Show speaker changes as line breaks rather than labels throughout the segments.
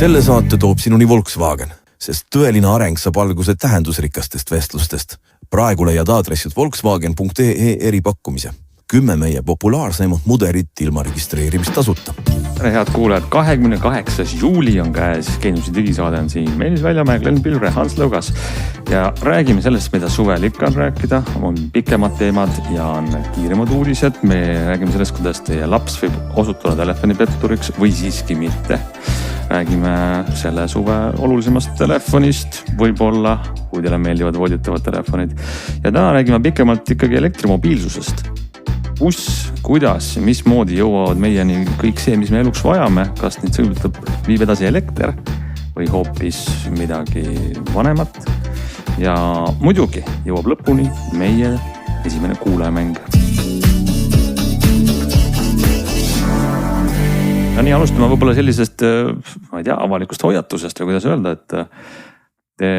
Selle saate toob sinuni Volkswagen, sest tõeline areng saab alguse tähendusrikastest vestlustest. Praegu leiad aadressid volkswagen.ee eripakkumise. 10 meie populaarseimat muderit ilma registreerimist tasuta.
Tere head kuulajad, 28. juuli on käes. Geeniusi digisaade on siin. Meelis Väljamäe, Glenn Pilvre, Hans Lõugas. Ja räägime sellest, mida suvel ikka on rääkida. On pikemad teemad ja on kiiremad uudised. Me räägime sellest, kuidas teie laps võib osutuda telefonipetturiks või siiski mitte. Räägime selle suve olulisemast telefonist, võib-olla, kui teile meeldivad vooditavad telefonid. Ja täna räägime pikemalt ikkagi elektrimobiilsusest. Kus, kuidas, mismoodi jõuavad meieni kõik see, mis me eluks vajame, kas neid sõidutab viib edasi elekter või hoopis midagi vanemat. Ja muidugi jõuab lõpuni meie esimene kuulajamäng. Ja nii alustame võib-olla sellisest, ma ei tea, avalikust hoiatusest või kuidas öelda, et te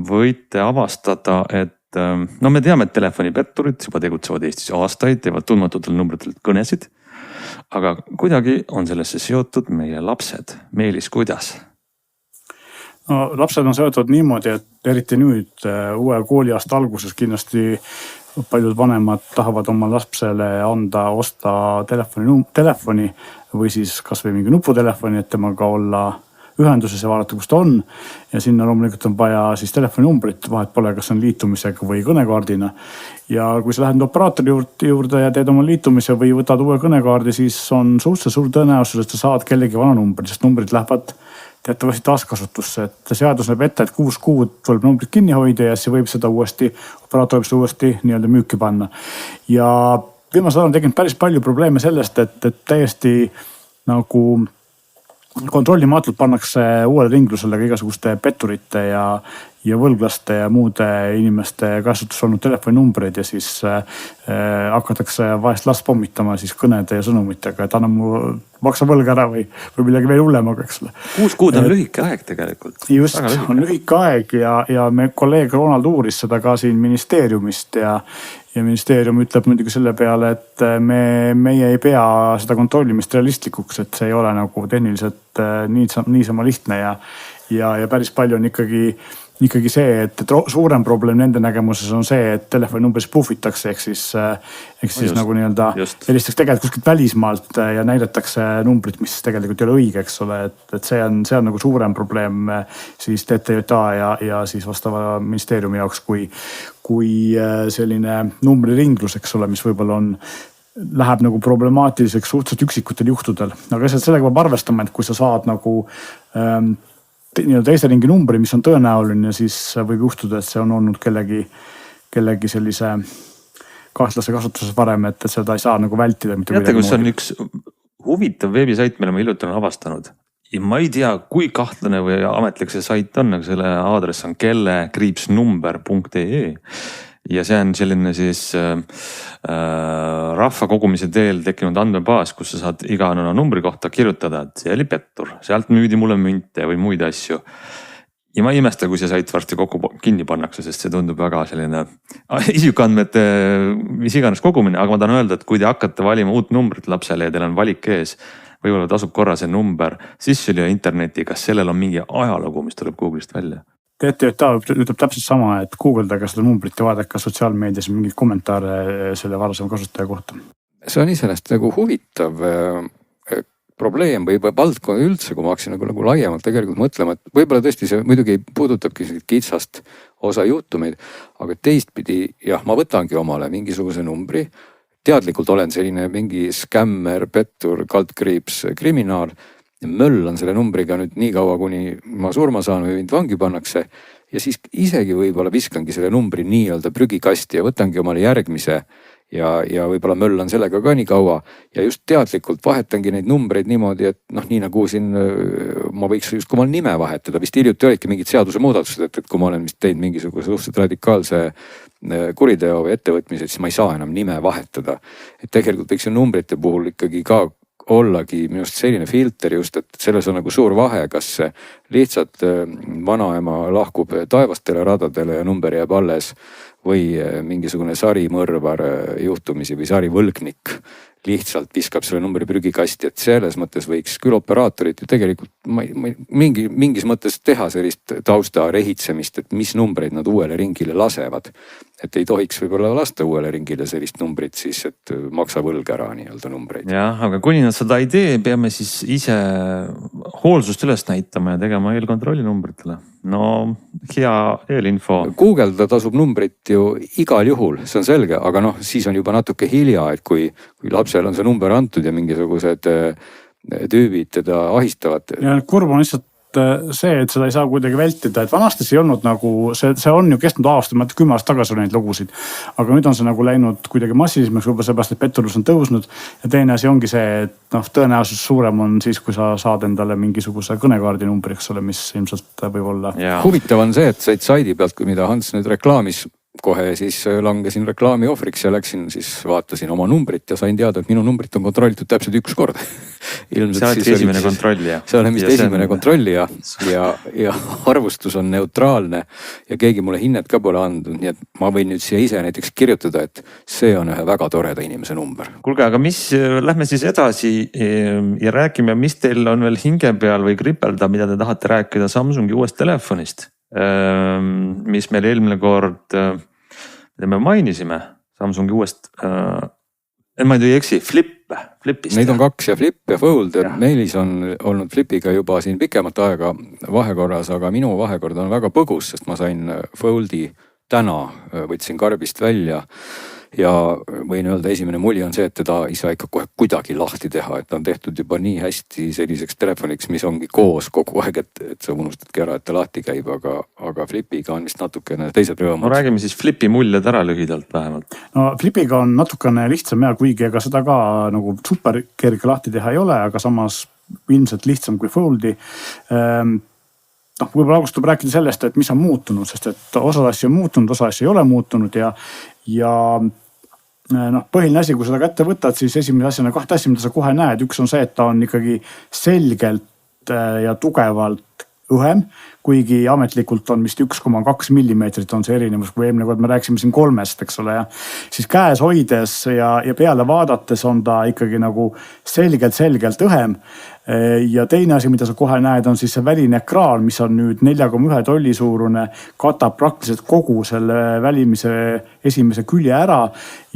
võite avastada, et no me teame, et telefonipetturid juba tegutsevad Eestis aastaid, teevad tundmatutelt numbritelt kõnesid, aga kuidagi on sellesse seotud meie lapsed. Meelis, kuidas?
No, lapsed on seotud niimoodi, et eriti nüüd uue kooliaasta alguses kindlasti paljud vanemad tahavad oma lapsele osta telefoni või siis kas või mingi nuputelefoni, et temaga olla ühenduses ja vaadata, kus ta on. Ja sinna loomulikult on vaja siis telefoninumbrit, vahet pole, kas on liitumisega või kõnekaardina. Ja kui sa lähed operaatori juurde ja teed oma liitumise või võtad uue kõnekaardi, siis on suhteliselt suur tõenäosus, et sa saad kellegi vana numbri, sest numbrid lähevad teatavasti taaskasutusse. Et seadus näeb ette, et 6 kuud tuleb numbrit kinni hoida ja siis võib seda operaator võib seda uuesti nii-öelda müüki panna. Ja viimasel ajal on tekkinud päris palju probleeme sellest, et täiesti nagu kontrollimatult pannakse uuele ringlusele igasuguste petturite ja võlglaste ja muude inimeste kasutus olnud telefoninumbreid ja siis hakatakse vahest last pommitama siis kõnede ja sõnumitega, et anna mu maksa võlg ära või midagi veel hullemaga, eks.
6 kuud on lühike aeg tegelikult.
Just, on lühike aeg ja me kolleeg Ronald uuris seda ka siin ministeeriumist ja ministeerium ütleb muidugi selle peale, et meie ei pea seda kontrollimist realistlikuks, et see ei ole nagu tehniliselt niisama lihtne ja päris palju on ikkagi see, et suurem probleem nende nägemuses on see, et telefoninumbris puhvitakse, ehk siis nagu nii-öelda sellisteks tegelikult kuskilt välismaalt ja näidatakse numbrit, mis tegelikult ei ole õige, eks ole, et see on nagu suurem probleem siis TTJA ja siis vastava ministeeriumi jaoks, kui selline numbriringlus, eks ole, mis võib-olla läheb nagu problemaatiliseks suhteliselt üksikutel juhtudel. Aga sellega peab arvestama, et kui sa saad nagu teise ringi numbri, mis on tõenäoline, siis võib juhtuda, et see on olnud kellegi sellise kahtlase kasutuses varem, et seda ei saa nagu vältida.
Teate, kus on üks huvitav veebisait, mille ma hiljuti olen avastanud. Ja ma ei tea, kui kahtlane või ametlik see sait on, aga selle aadress on kelle-number.ee. Ja see on selline siis rahva kogumise teel tekkinud andmebaas, kus sa saad iga numbri kohta kirjutada, et see oli pettur, sealt müüdi mulle münte või muid asju. Ja ma ei imesta, kui see sait varsti kinni pannakse, sest see tundub väga selline isikuandmete mis iganes kogumine, aga ma tahan öelda, et kui te hakkate valima uut numbrit lapsele ja teil on valik ees, võib-olla tasub korra see number sisse lüüa interneti, kas sellel on mingi ajalugu, mis tuleb Google'ist välja.
TTJA ütleb täpselt sama, et Google'daga seda numbrit ja vaadaka sotsiaalmeedias mingid kommentaare selle varasema kasutaja kohta.
See on iseenesest nagu huvitav probleem või valdkond üldse, kui ma hakkasin nagu laiemalt tegelikult mõtlema, et võib-olla tõesti see muidugi puudutabki kitsast osa juhtumeid, aga teistpidi jah, ma võtangi omale mingisuguse numbri, teadlikult olen selline mingi skämmer, pettur, kaldkriips, kriminaal, möllan selle numbriga nüüd nii kaua, kuni ma surma saan või mind vangi pannakse ja siis isegi võib-olla viskangi selle numbri nii-öelda prügikasti ja võtangi omale järgmise ja võib-olla möllan sellega ka nii kaua ja just teadlikult vahetangi neid numbreid niimoodi, et nii nagu siin ma võiks just kui oma nime vahetada, vist hiljuti olidki mingid seaduse muudatused, et kui ma olen vist teinud mingisuguse suhteliselt radikaalse kuriteo või ettevõtmise, siis ma ei saa enam nime vahetada. Et tegelikult võiks ju numbrite puhul ikkagi ka ollagi minust selline filter just, et selles on nagu suur vahe, kas lihtsalt vanaema lahkub taevastele radadele ja number jääb alles või mingisugune sarimõrvar juhtumisi või sarivõlgnik lihtsalt viskab selle numbri prügikasti, et selles mõttes võiks küll operaatorid ju tegelikult mingis mõttes teha sellist tausta rehitsemist, et mis numbreid nad uuele ringile lasevad. Et ei tohiks võib-olla lasta uuele ringile sellist numbrit siis, et maksa võlg ära nii-öelda numbreid.
jah, aga kuni nad seda ei tee, peame siis ise hoolsust üles näitama ja tegema eelkontrolli numbritele. No hea eelinfo.
Googleda tasub numbrit ju igal juhul, see on selge, aga noh, siis on juba natuke hilja, et kui lapsel on see number antud ja mingisugused tüübid teda ahistavad.
Ja kurb on lihtsalt see, et seda ei saa kuidagi vältida, et vanasti see ei olnud nagu, see on ju kestnud aasta, ma 10 aastat tagasi oli neid lugusid. Aga nüüd on see nagu läinud kuidagi massilismaks, võib-olla seepärast, et petturlus on tõusnud. Ja teine asi ongi see, et tõenäosus suurem on siis, kui sa saad endale mingisuguse kõnekaardi numbri, eks ole, mis ilmselt võib olla.
Huvitav on see, et said saidi pealt, mida Hans nüüd reklaamis, kohe siis langesin reklaami ohvriks ja läksin siis vaatasin oma numbrit ja sain teada, et minu numbrit on kontrollitud täpselt 1 kord.
Sa oled esimene kontrollija.
See on vist esimene kontrollija ja arvustus on neutraalne ja keegi mulle hinnet ka pole andnud, nii et ma võin nüüd siia ise näiteks kirjutada, et see on ühe väga toreda inimese number.
Kuulge, aga lähme siis edasi ja räägime, mis teil on veel hinge peal või kripelda, mida te tahate rääkida Samsungi uuest telefonist, mis meil eelmine kord, mida me mainisime Samsungi uuest, ma ei eksi, Flipist.
Neid on 2 ja Flip ja Fold, et Meelis on olnud Flipiga juba siin pikemat aega vahekorras, aga minu vahekord on väga põgus, sest ma sain Foldi täna, võtsin karbist välja ja võin öelda, esimene muli on see, et teda ei saa ikka kohe kuidagi lahti teha, et ta on tehtud juba nii hästi selliseks telefoniks, mis ongi koos kogu aeg, et sa unustadki ära, et ta lahti käib, aga Flipiga on vist natukene teised rõõmud.
No räägime siis Flipi muljed ära lühidalt vähemalt.
No Flipiga on natukene lihtsam ja kuigi ega seda ka nagu super kerge lahti teha ei ole, aga samas ilmselt lihtsam kui Foldi. Võib-olla algust tuleb rääkida sellest, et mis on muutunud, sest et osad asju on muutunud, osa asju ei ole muutunud ja põhiline asi, kui seda kätte võtad, siis esimene asjana 2 asja, mida sa kohe näed. Üks on see, et ta on ikkagi selgelt ja tugevalt õhem, kuigi ametlikult on vist 1,2 millimeetrit on see erinevus, kui eelmine kord me rääksime siin 3, eks ole, ja siis käes hoides ja peale vaadates on ta ikkagi nagu selgelt õhem. Ja teine asi, mida sa kohe näed, on siis see väline ekraan, mis on nüüd 4,1 tolli suurune, katab praktiliselt kogu selle välimise esimese külje ära.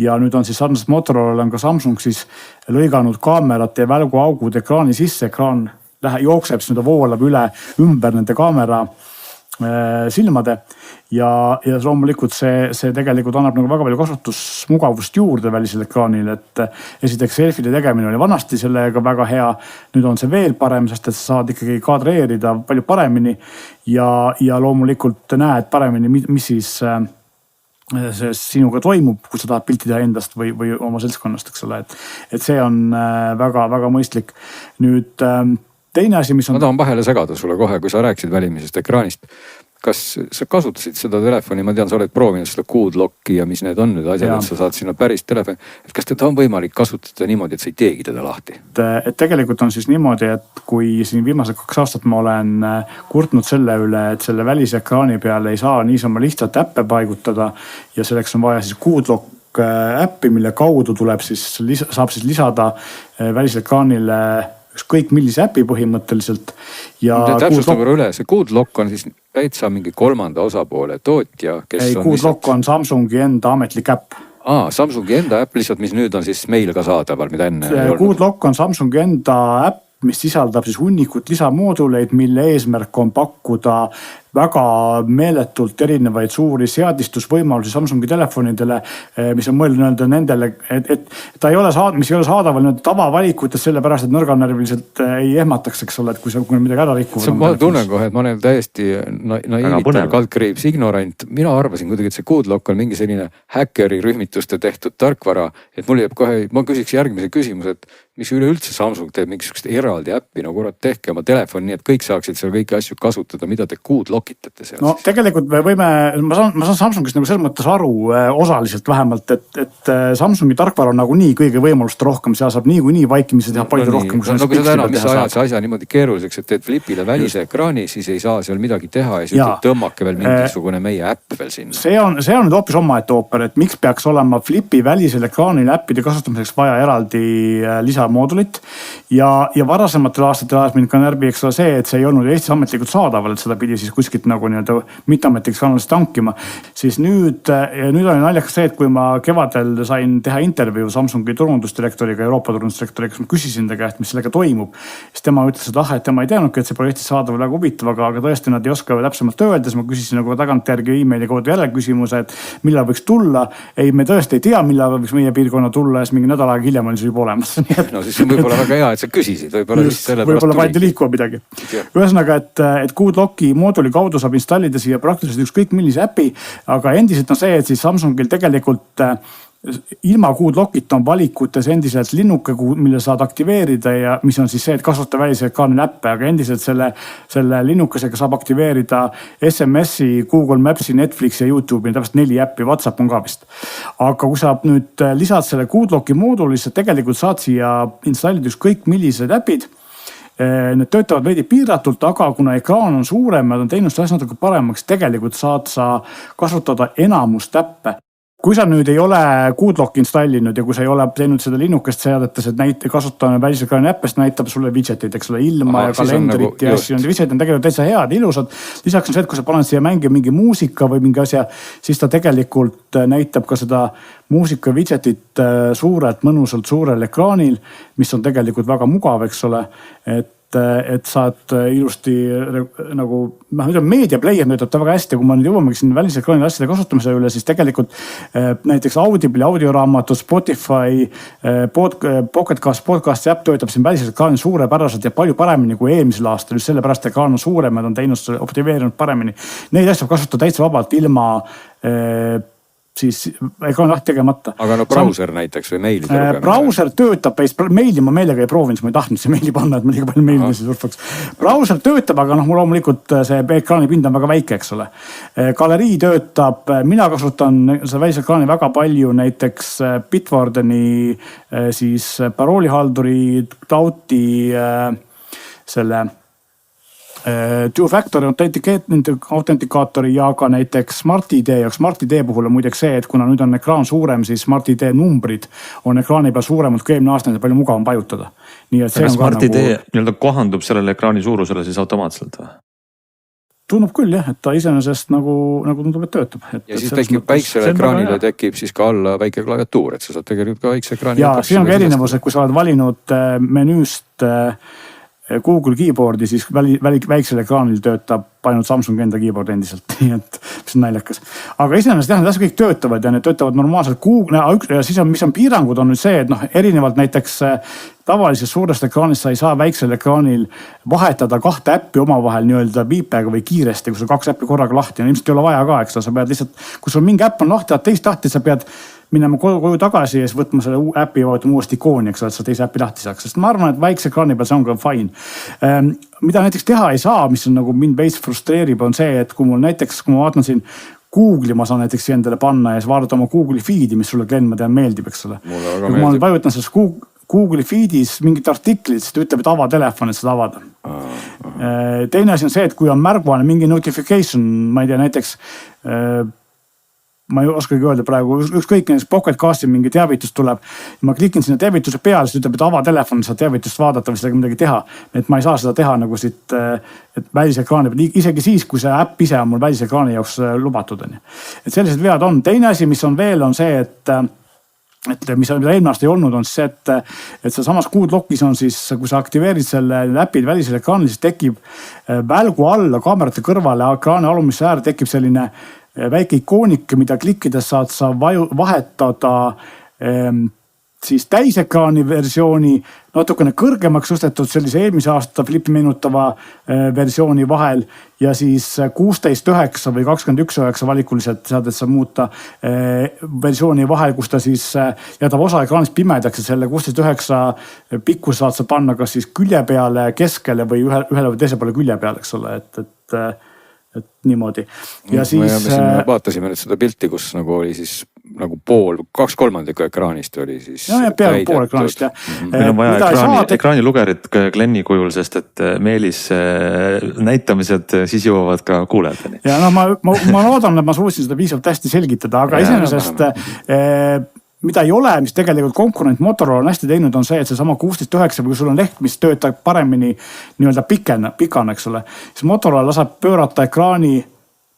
Ja nüüd on siis sarnaselt Motorolale on ka Samsung siis lõiganud kaamerate ja välguaugud ekraani sisse, ekraan jookseb, siis ta voolab ümber nende kaamera silmade ja loomulikult see tegelikult annab nagu väga palju kasutusmugavust juurde välisel ekraanil, et esiteks selfide tegemine oli vanasti sellega väga hea, nüüd on see veel parem, sest et sa saad ikkagi kadreerida palju paremini ja loomulikult näed paremini, mis siis see sinuga toimub, kui sa tahad pilti teha endast või oma seltskonnast, eks ole, et see on väga mõistlik. Nüüd teine asi, mis on...
Ma tahan vahele segada sulle kohe, kui sa rääksid välimisest ekraanist. Kas sa kasutasid seda telefoni, ma tean, sa oled proovinud seda Goodlocki ja mis need on nüüd asjad, et sa saad sinna päris telefoni. Et kas teda on võimalik kasutada niimoodi, et sa ei teegi teda lahti?
Et tegelikult on siis niimoodi, et kui siin viimased 2 aastat ma olen kurtnud selle üle, et selle välisekraani peale ei saa niisama lihtsalt äppe paigutada ja selleks on vaja siis Goodlock äppi, mille kaudu tuleb siis, saab siis lisada välisekraanile ükskõik millise äpi põhimõtteliselt.
Täpsustan korra üle, see Goodlock on siis täitsa mingi 3. osapoole tootja, kes
ei, Goodlock on Samsungi enda ametlik äpp.
Samsungi enda äpp lihtsalt, mis nüüd on siis meil ka saadaval, mida enne ei olnud.
Goodlock on Samsungi enda äpp, mis sisaldab siis hunnikut lisamooduleid, mille eesmärk on pakkuda väga meeletult erinevaid suuri seadistusvõimalusi Samsungi telefonidele, mis on mõeldud nendele, et ta ei ole mis ei ole saadaval tavavalikutes sellepärast, et nõrganärviliselt ei ehmataks, eks ole, et kui midagi ära rikkuvad.
Ma tunnen kohe, et ma olen täiesti naivitar, kaldkriips, ignorant. Mina arvasin kuidagi, et see Goodlock on mingi selline häkkeri rühmituste tehtud tarkvara, et mul jääb kohe, ma küsiks järgmise küsimuse, et mis üleüldse Samsung teeb mingisugust eraldi äppi, no kurat, tehke oma telefon nii, et kõik saaksid seal kõiki asju kasutada, mida te Goodlock nokitate seal?
No tegelikult me võime, ma saan Samsungist nagu selles mõttes aru osaliselt vähemalt, et Samsungi tarkvara on nagu nii kõige võimalust rohkem, seal saab niikuinii vaikimisi teha palju rohkem.
No kui sa täna, mis sa ajad see asja niimoodi keeruliseks, et teed flipile välise ekraani, siis ei saa seal midagi teha ja siis tõmmake veel mingisugune meie äpp veel sinna.
See on nüüd hoopis omaette ooper, et miks peaks olema flipi välisel ekraanil äppide kasutamiseks vaja eraldi lisamoodulit ja varasematel aastatel ajas mind ka närbi, eks ole see, et see ei olnud Eestis ametlikult saadaval, et seda pidi siis kuskilt nagu nii-öelda mitteametliks kanalist tankima. Siis nüüd oli naljakas see, et kui ma kevadel sain teha intervjuu Samsungi turundusdirektoriga, Euroopa turundusdirektoriga, siis ma küsisin ta käest, mis sellega toimub. Siis tema ütles, et tema ei teadnudki, et see projekti saadav väga huvitav, aga tõesti nad ei oska täpsemalt öelda. Siis ma küsisin nagu tagantjärgi e-maili kaudu jälle küsimuse, et millal võiks tulla. Ei, me tõesti ei tea, millal võiks meie piirkonna tulla, siis mingi nädal aega hiljem oli see juba olemas.
No siis on võib-olla väga hea, et sa küsisid.
Võib-olla pandi liikuma midagi. Ühesõnaga, et Goodlocki mooduli kaudu saab installida siia praktiliselt ükskõik millise äpi, aga endiselt on see, et siis Samsungil tegelikult ilma Goodlockita on valikutes endiselt linnuke, mille saad aktiveerida ja mis on siis see, et kasuta välise ekraanil äppe, aga endiselt selle linnukesega saab aktiveerida SMS-i, Google Maps'i, Netflixi ja YouTube'i, täpselt 4 äppi, WhatsApp on ka vist. Aga kui sa nüüd lisad selle Goodlocki moodulisse, tegelikult saad siia installida ükskõik millised äpid. Need töötavad veidi piiratult, aga kuna ekraan on suurem ja on teinud seda natuke paremaks, tegelikult saad sa kasutada enamust äppe. Kui sa nüüd ei ole Goodlocki installinud ja kui sa ei ole teinud seda linnukest seadetes, et kasutada välisekraani äppest, näitab sulle widgetid, eks ole, ilma ja kalendrit ja asju. Widgetid on tegelikult täitsa head, ilusad. Lisaks on see, et kui sa paned siia mängi mingi muusika või mingi asja, siis ta tegelikult näitab ka seda muusika widgetit suurelt, mõnusalt suurel ekraanil, mis on tegelikult väga mugav, eks ole, et saad ilusti nagu, meediaplayer töötab ta väga hästi, kui ma nüüd jõuamegi siin välisekraanil asjade kasutamise üle, siis tegelikult näiteks Audible, audioraamatud, Spotify, Podcasti äpp töötab siin välisel ekraanil suurepäraselt ja palju paremini kui eelmisel aastal, just sellepärast ekraan on suurem ja ta on teinud optimeerinud paremini. Neid asju kasutada täitsa vabalt ilma siis ekraan lahti tegemata.
Aga no brauser näiteks või meilide lugemine?
Brauser töötab, meili ma meelega ei proovinud, ma ei tahtnud see meili panna, et ma liiga palju meilidesse surfaks. Brauser töötab, aga mul loomulikult see ekraani pind on väga väike, eks ole. Galerii töötab, mina kasutan seda välisekraani väga palju, näiteks Bitwardeni siis paroolihalduri, Tauti selle two-factor autentikaatori ja ka näiteks Smart ID ja Smart ID puhul on muideks see, et kuna nüüd on ekraan suurem, siis Smart ID numbrid on ekraani peal suuremalt kui eelmine aasta, nii palju mugavam pajutada. Nii et see on
Smart ID
nagu
kohandub sellele ekraani suurusele siis automaatselt või?
Tundub küll jah, et ta iseenesest nagu tundub, et töötab.
Ja siis tekib väiksele ekraanile tekib siis ka alla väike klaviatuur, et sa saad tegelikult ka väikse ekraani.
Ja siin on ka erinevus, et kui sa oled valinud menüüst Google keyboardi, siis väiksel ekraanil töötab ainult Samsung enda keyboard endiselt, nii et mis on naljakas. Aga iseenesest jah, need asjad kõik töötavad ja need töötavad normaalselt Google ja siis mis on piirangud on nüüd see, et erinevalt näiteks tavalisest suurest ekraanist sa ei saa väiksel ekraanil vahetada 2 äppi omavahel nii-öelda viipega või kiiresti, kui sul 2 äppi korraga lahti on, ilmselt ei ole vaja ka, eks sa pead lihtsalt, kui sul mingi äpp on lahti, teist lahti, sa pead minema koju tagasi ja siis võtma selle äpi ja vaatama uuesti ikooni, eks ole, et sa teise äpi lahti saaks. Sest ma arvan, et väikse ekraani peal see on ka fine. Mida näiteks teha ei saa, mis on nagu mind veits frustreerib, on see, et kui mul näiteks, kui ma vaatan siin Google'i, ma saan näiteks endale panna ja siis vaadata oma Google'i feed'i, mis sulle Glenn, ma tean, meeldib, eks ole. Ja kui ma vajutan selles Google'i feed'is mingit artiklit, siis ta ütleb, et ava telefon, et seda avada. Teine asi on see, et kui on märguane mingi notification, ma ei tea, näiteks ma ei oskagi öelda praegu, ükskõik näiteks Pocketcasti mingi teavitus tuleb. Ma klikin sinna teavituse peale, siis ütleb, et ava telefon, saad teavitust vaadata või sellega midagi teha. Et ma ei saa seda teha nagu siit välisekraani peal, isegi siis, kui see äpp ise on mul välisekraani jaoks lubatud. Et sellised vead on. Teine asi, mis on veel, on see, et mis eelmine aasta ei olnud, on see, et see samas Goodlockis on siis, kui sa aktiveerid selle äpid välisel ekraanil, siis tekib välgu alla kaamerate kõrvale, ekraani alumisse äär tekib selline väike ikoonik, mida klikkides saad sa vahetada siis täisekraani versiooni natukene kõrgemaks tõstetud sellise eelmise aasta flipi meenutava versiooni vahel ja siis 16.9 või 21.9 valikuliselt saad, et sa muuta versiooni vahel, kus ta siis jätab osa ekraanist pimedaks ja selle 16.9 pikkus saad sa panna kas siis külje peale, keskele või ühele või teise poole külje peale, eks ole, et et niimoodi. Ja siis...
Me vaatasime nüüd seda pilti, kus nagu oli siis nagu pool, 2/3 ekraanist oli siis.
Ja peaaegu pool ekraanist, jah.
Meil on vaja ekraanilugerit Glenni kujul, sest et Meelis näitamised siis jõuavad ka kuulajateni.
Ja ma loodan, et ma suutsin seda piisavalt hästi selgitada, aga iseenesest mida ei ole, mis tegelikult konkurent Motorola on hästi teinud, on see, et see sama 16.9 või kui sul on leht, mis töötab paremini nii-öelda pikana, eks ole. Siis Motorola laseb pöörata ekraani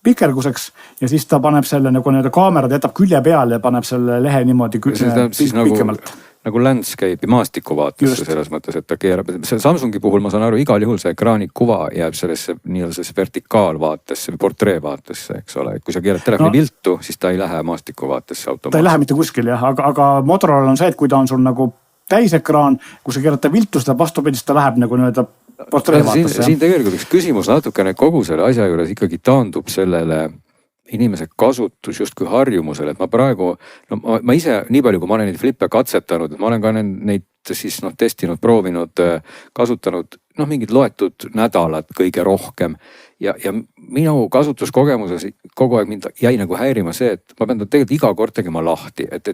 pikerguseks ja siis ta paneb selle nagu nii-öelda kaamerad jätab külje peale ja paneb selle lehe niimoodi pikemalt.
Nagu landscape'i maastikuvaatesse selles mõttes, et ta keerab. Samsungi puhul ma saan aru, igal juhul see ekraani kuva jääb sellesse nii-öelda vertikaalvaatesse või portreevaatesse, eks ole. Kui sa keerad telefoni viltu, siis ta ei lähe maastikuvaatesse automaatselt.
Ta ei lähe mitte kuskil jah, aga Motorola on see, et kui ta on sul nagu täisekraan, kui sa keerad ta viltu, seda vastupidist ta läheb nagu nii-öelda portreevaatesse.
Siin tegelikult üks küsimus natukene kogu selle asja juures ikkagi taandub sellele inimese kasutus justkui harjumusele, et ma praegu, ma ise nii palju, kui ma olen neid flippe katsetanud, et ma olen ka neid siis testinud, proovinud, kasutanud mingid loetud nädalad kõige rohkem ja minu kasutuskogemuses kogu aeg mind jäi nagu häirima see, et ma pean ta tegelikult iga kord tegema lahti, et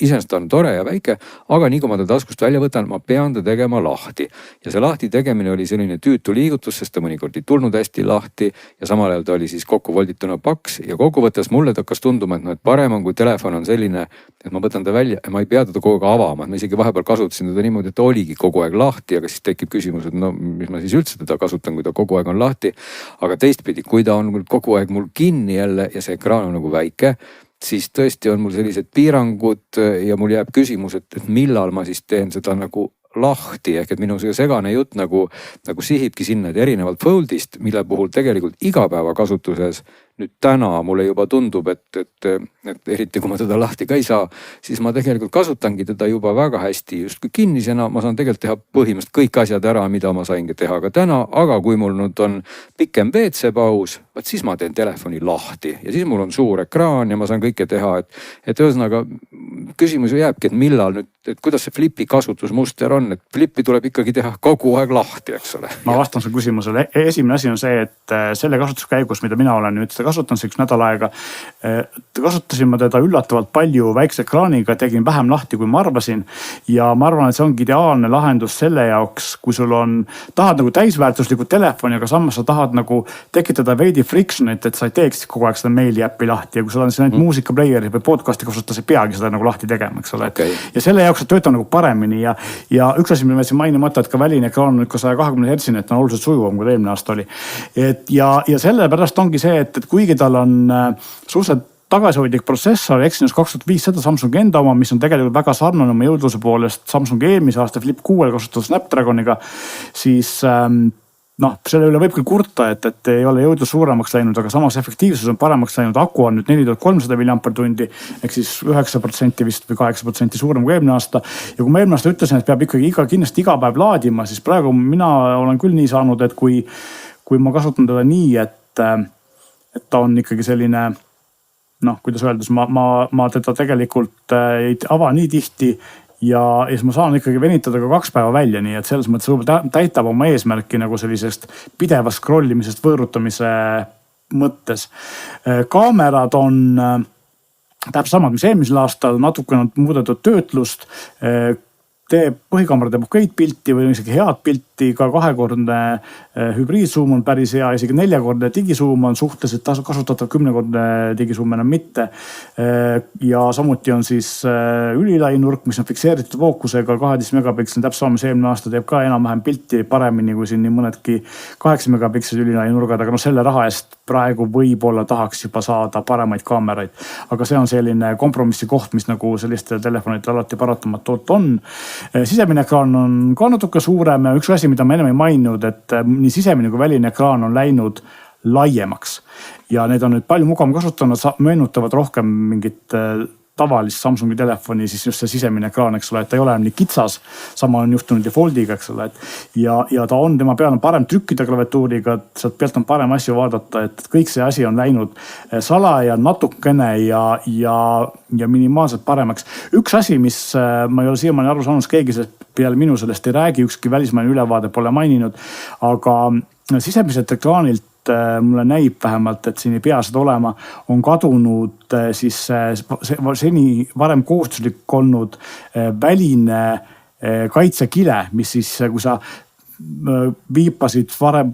iseenesest on tore ja väike, aga nii kui ma ta taskust välja võtan, ma pean ta tegema lahti ja see lahti tegemine oli selline tüütu liigutus, sest ta mõnikord ei tulnud hästi lahti ja samal ajal ta oli siis kokku voldituna paks ja kokkuvõttes mulle ta hakkas tunduma, et parem on, kui telefon on selline, et ma võtan ta välja ja ma ei pea teda kogu aeg avama, et ma isegi vahepeal kasutasin teda niimoodi, et ta oligi kogu aeg lahti, aga siis tekib küsimus, et mis ma siis üldse teda kasutan, kui ta kogu aeg on lahti. Aga teistpidi, kui ta on kogu aeg mul kinni jälle ja see ekraan on nagu väike, siis tõesti on mul sellised piirangud ja mul jääb küsimus, et millal ma siis teen seda nagu lahti, ehk et minu segane jutt nagu sihibki sinna, et erinevalt Foldist, mille puhul tegelikult igapäevakasutuses nüüd täna mulle juba tundub, et eriti kui ma teda lahti ka ei saa, siis ma tegelikult kasutangi teda juba väga hästi justkui kinnisena. Ma saan tegelikult teha põhimõtteliselt kõik asjad ära, mida ma saingi teha ka täna, aga kui mul nüüd on pikem WC paus, siis ma teen telefoni lahti ja siis mul on suur ekraan ja ma saan kõike teha, et ühesõnaga küsimus jääbki, et millal nüüd, et kuidas see flipi kasutusmuster on, et flipi tuleb ikkagi teha kogu aeg lahti, eks ole.
Ma vastan su küsimusele. Esimene asi on see, et selle kasutuskäigus, mida mina olen nüüd kasutanud üks nädal aega, kasutasin ma teda üllatavalt palju väikse ekraaniga, tegin vähem lahti, kui ma arvasin ja ma arvan, et see ongi ideaalne lahendus selle jaoks, kui sul on, tahad nagu täisväärtuslikku telefoni, aga samas sa tahad nagu tekitada veidi frictionit, et sa ei teeks kogu aeg seda meili äppi lahti ja kui sul on siin muusikaplayeri või podcasti kasutada, sa peagi seda nagu lahti tegema, eks ole.
Okay.
Ja selle jaoks see töötab nagu paremini ja üks asi, mida ma siin mainimata, et ka väline ekraan on ikka 120 Hz, et on oluliselt sujuvam, kui eelmine aasta oli. Ja sellepärast ongi see, et kuigi tal on suhteliselt tagasihoidlik protsessor Exynos 2500 Samsungi enda oma, mis on tegelikult väga sarnane oma jõudluse poolest Samsungi eelmise aasta Flip 6 kasutatud Snapdragoniga, siis selle üle võib küll kurta, et ei ole jõudlus suuremaks läinud, aga samas efektiivsus on paremaks läinud. Aku on nüüd 4300 mAh, ehk siis 9% vist või 8% suurem kui eelmine aasta. Ja kui ma eelmine aasta ütlesin, et peab ikkagi kindlasti iga päev laadima, siis praegu mina olen küll nii saanud, et kui ma kasutan teda nii, et ta on ikkagi selline, kuidas öeldes, ma teda tegelikult ei ava nii tihti ja siis ma saan ikkagi venitada ka 2 päeva välja, nii et selles mõttes täitab oma eesmärki nagu sellisest pidevast scrollimisest võõrutamise mõttes. Kaamerad on täpselt samad, mis eelmisel aastal, natukene on muudetud töötlust, põhikaamera teeb okei pilti või isegi head pilti, ka 2-kordne hübriidsuum on päris hea, isegi 4-kordne digisuum on suhteliselt kasutatav, 10-kordne digisuum enam mitte. Ja samuti on siis ülilainurk, mis on fikseeritud fookusega 12 megapiksel, täpselt sama, mis eelmine aasta teeb ka enam-vähem pilti paremini kui siin nii mõnedki 8 megapiksel ülilainurgad, aga selle raha eest praegu võib-olla tahaks juba saada paremaid kaameraid. Aga see on selline kompromissi koht, mis nagu selliste telefonid alati paratamatult on. Sisemine ekraan on ka natuke suurem ja üks asi, mida ma enam ei maininud, et nii sisemine kui väline ekraan on läinud laiemaks ja need on nüüd palju mugavam kasutada, möönutavad rohkem mingit tavalist Samsungi telefoni, siis just see sisemine ekraan, eks ole, et ta ei ole nii kitsas, sama on juhtunud Foldiga, eks ole, ja ta on, tema peal on parem trükkida klaviatuuriga, sealt pealt on parem asju vaadata, et kõik see asi on läinud salaja natukene ja minimaalselt paremaks. Üks asi, mis ma ei ole siiamaani aru saanud, keegi peale minu sellest ei räägi, ükski välismaine ülevaade pole maininud, aga sisemiselt ekraanilt mulle näib vähemalt, et siin ei pea seda olema, on kadunud siis seni varem kohustuslik olnud väline kaitsekile, mis siis, kui sa viipasid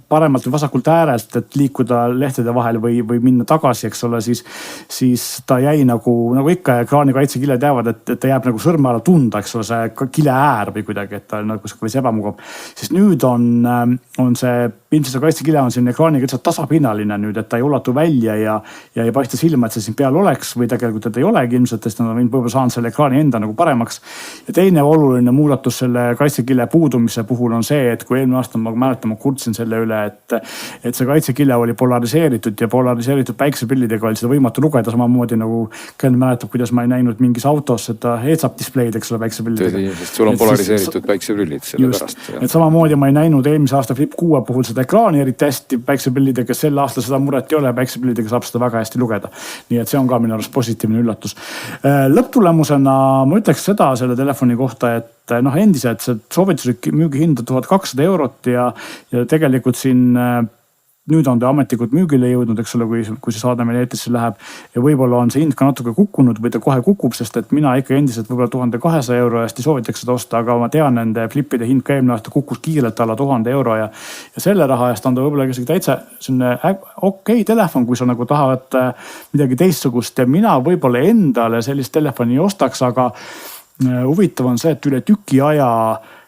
paremalt või vasakult äärelt, et liikuda lehtede vahel või minna tagasi, eks ole, siis ta jäi nagu ikka ekraani kaitsekiled jäävad, et ta jääb nagu sõrme alla tunda, eks ole, see kile äär või kuidagi, et ta on nagu veits ebamugav. Siis nüüd on see, ilmselt see kaitsekile on siin ekraaniga lihtsalt tasapinnaline nüüd, et ta ei ulatu välja ja ei paista silma, et see siin peal oleks või tegelikult, et ei olegi ilmselt, sest nad on võib-olla saanud selle ekraani enda nagu paremaks. Ja teine oluline muudatus selle kaitsekile puudumise puhul on see, et kui eelmine aasta ma mäletan, ma kurtsin selle üle, et see kaitsekille oli polariseeritud ja polariseeritud päiksepillidega oli seda võimatu lugeda samamoodi nagu Ken mäletab, kuidas ma ei näinud mingis autos seda heads-up display'd, eks ole, päiksepillidega.
Sest sul on polariseeritud päikseprillid selle pärast.
Et samamoodi ma ei näinud eelmise aasta Flip 6 puhul seda ekraani eriti hästi päiksepillidega, sel aastal seda muret ei ole, päiksepillidega saab seda väga hästi lugeda. Nii et see on ka minu arust positiivne üllatus. Lõpptulemusena ma ütleks seda selle telefoni kohta, et endiselt see soovituslik müügihind 1200 eurot ja tegelikult siin nüüd on ta ametlikult müügile jõudnud, eks ole, kui see saade meil eetrisse läheb ja võib-olla on see hind ka natuke kukkunud või ta kohe kukub, sest et mina ikka endiselt võib-olla 1200 euro eest ei soovitaks seda osta, aga ma tean, nende Flipide hind ka eelmine aasta kukkus kiirelt alla 1000 euro ja selle raha eest on ta võib-olla isegi täitsa selline okei telefon, kui sa nagu tahad midagi teistsugust ja mina võib-olla endale sellist telefoni ei ostaks, aga huvitav on see, et üle tüki aja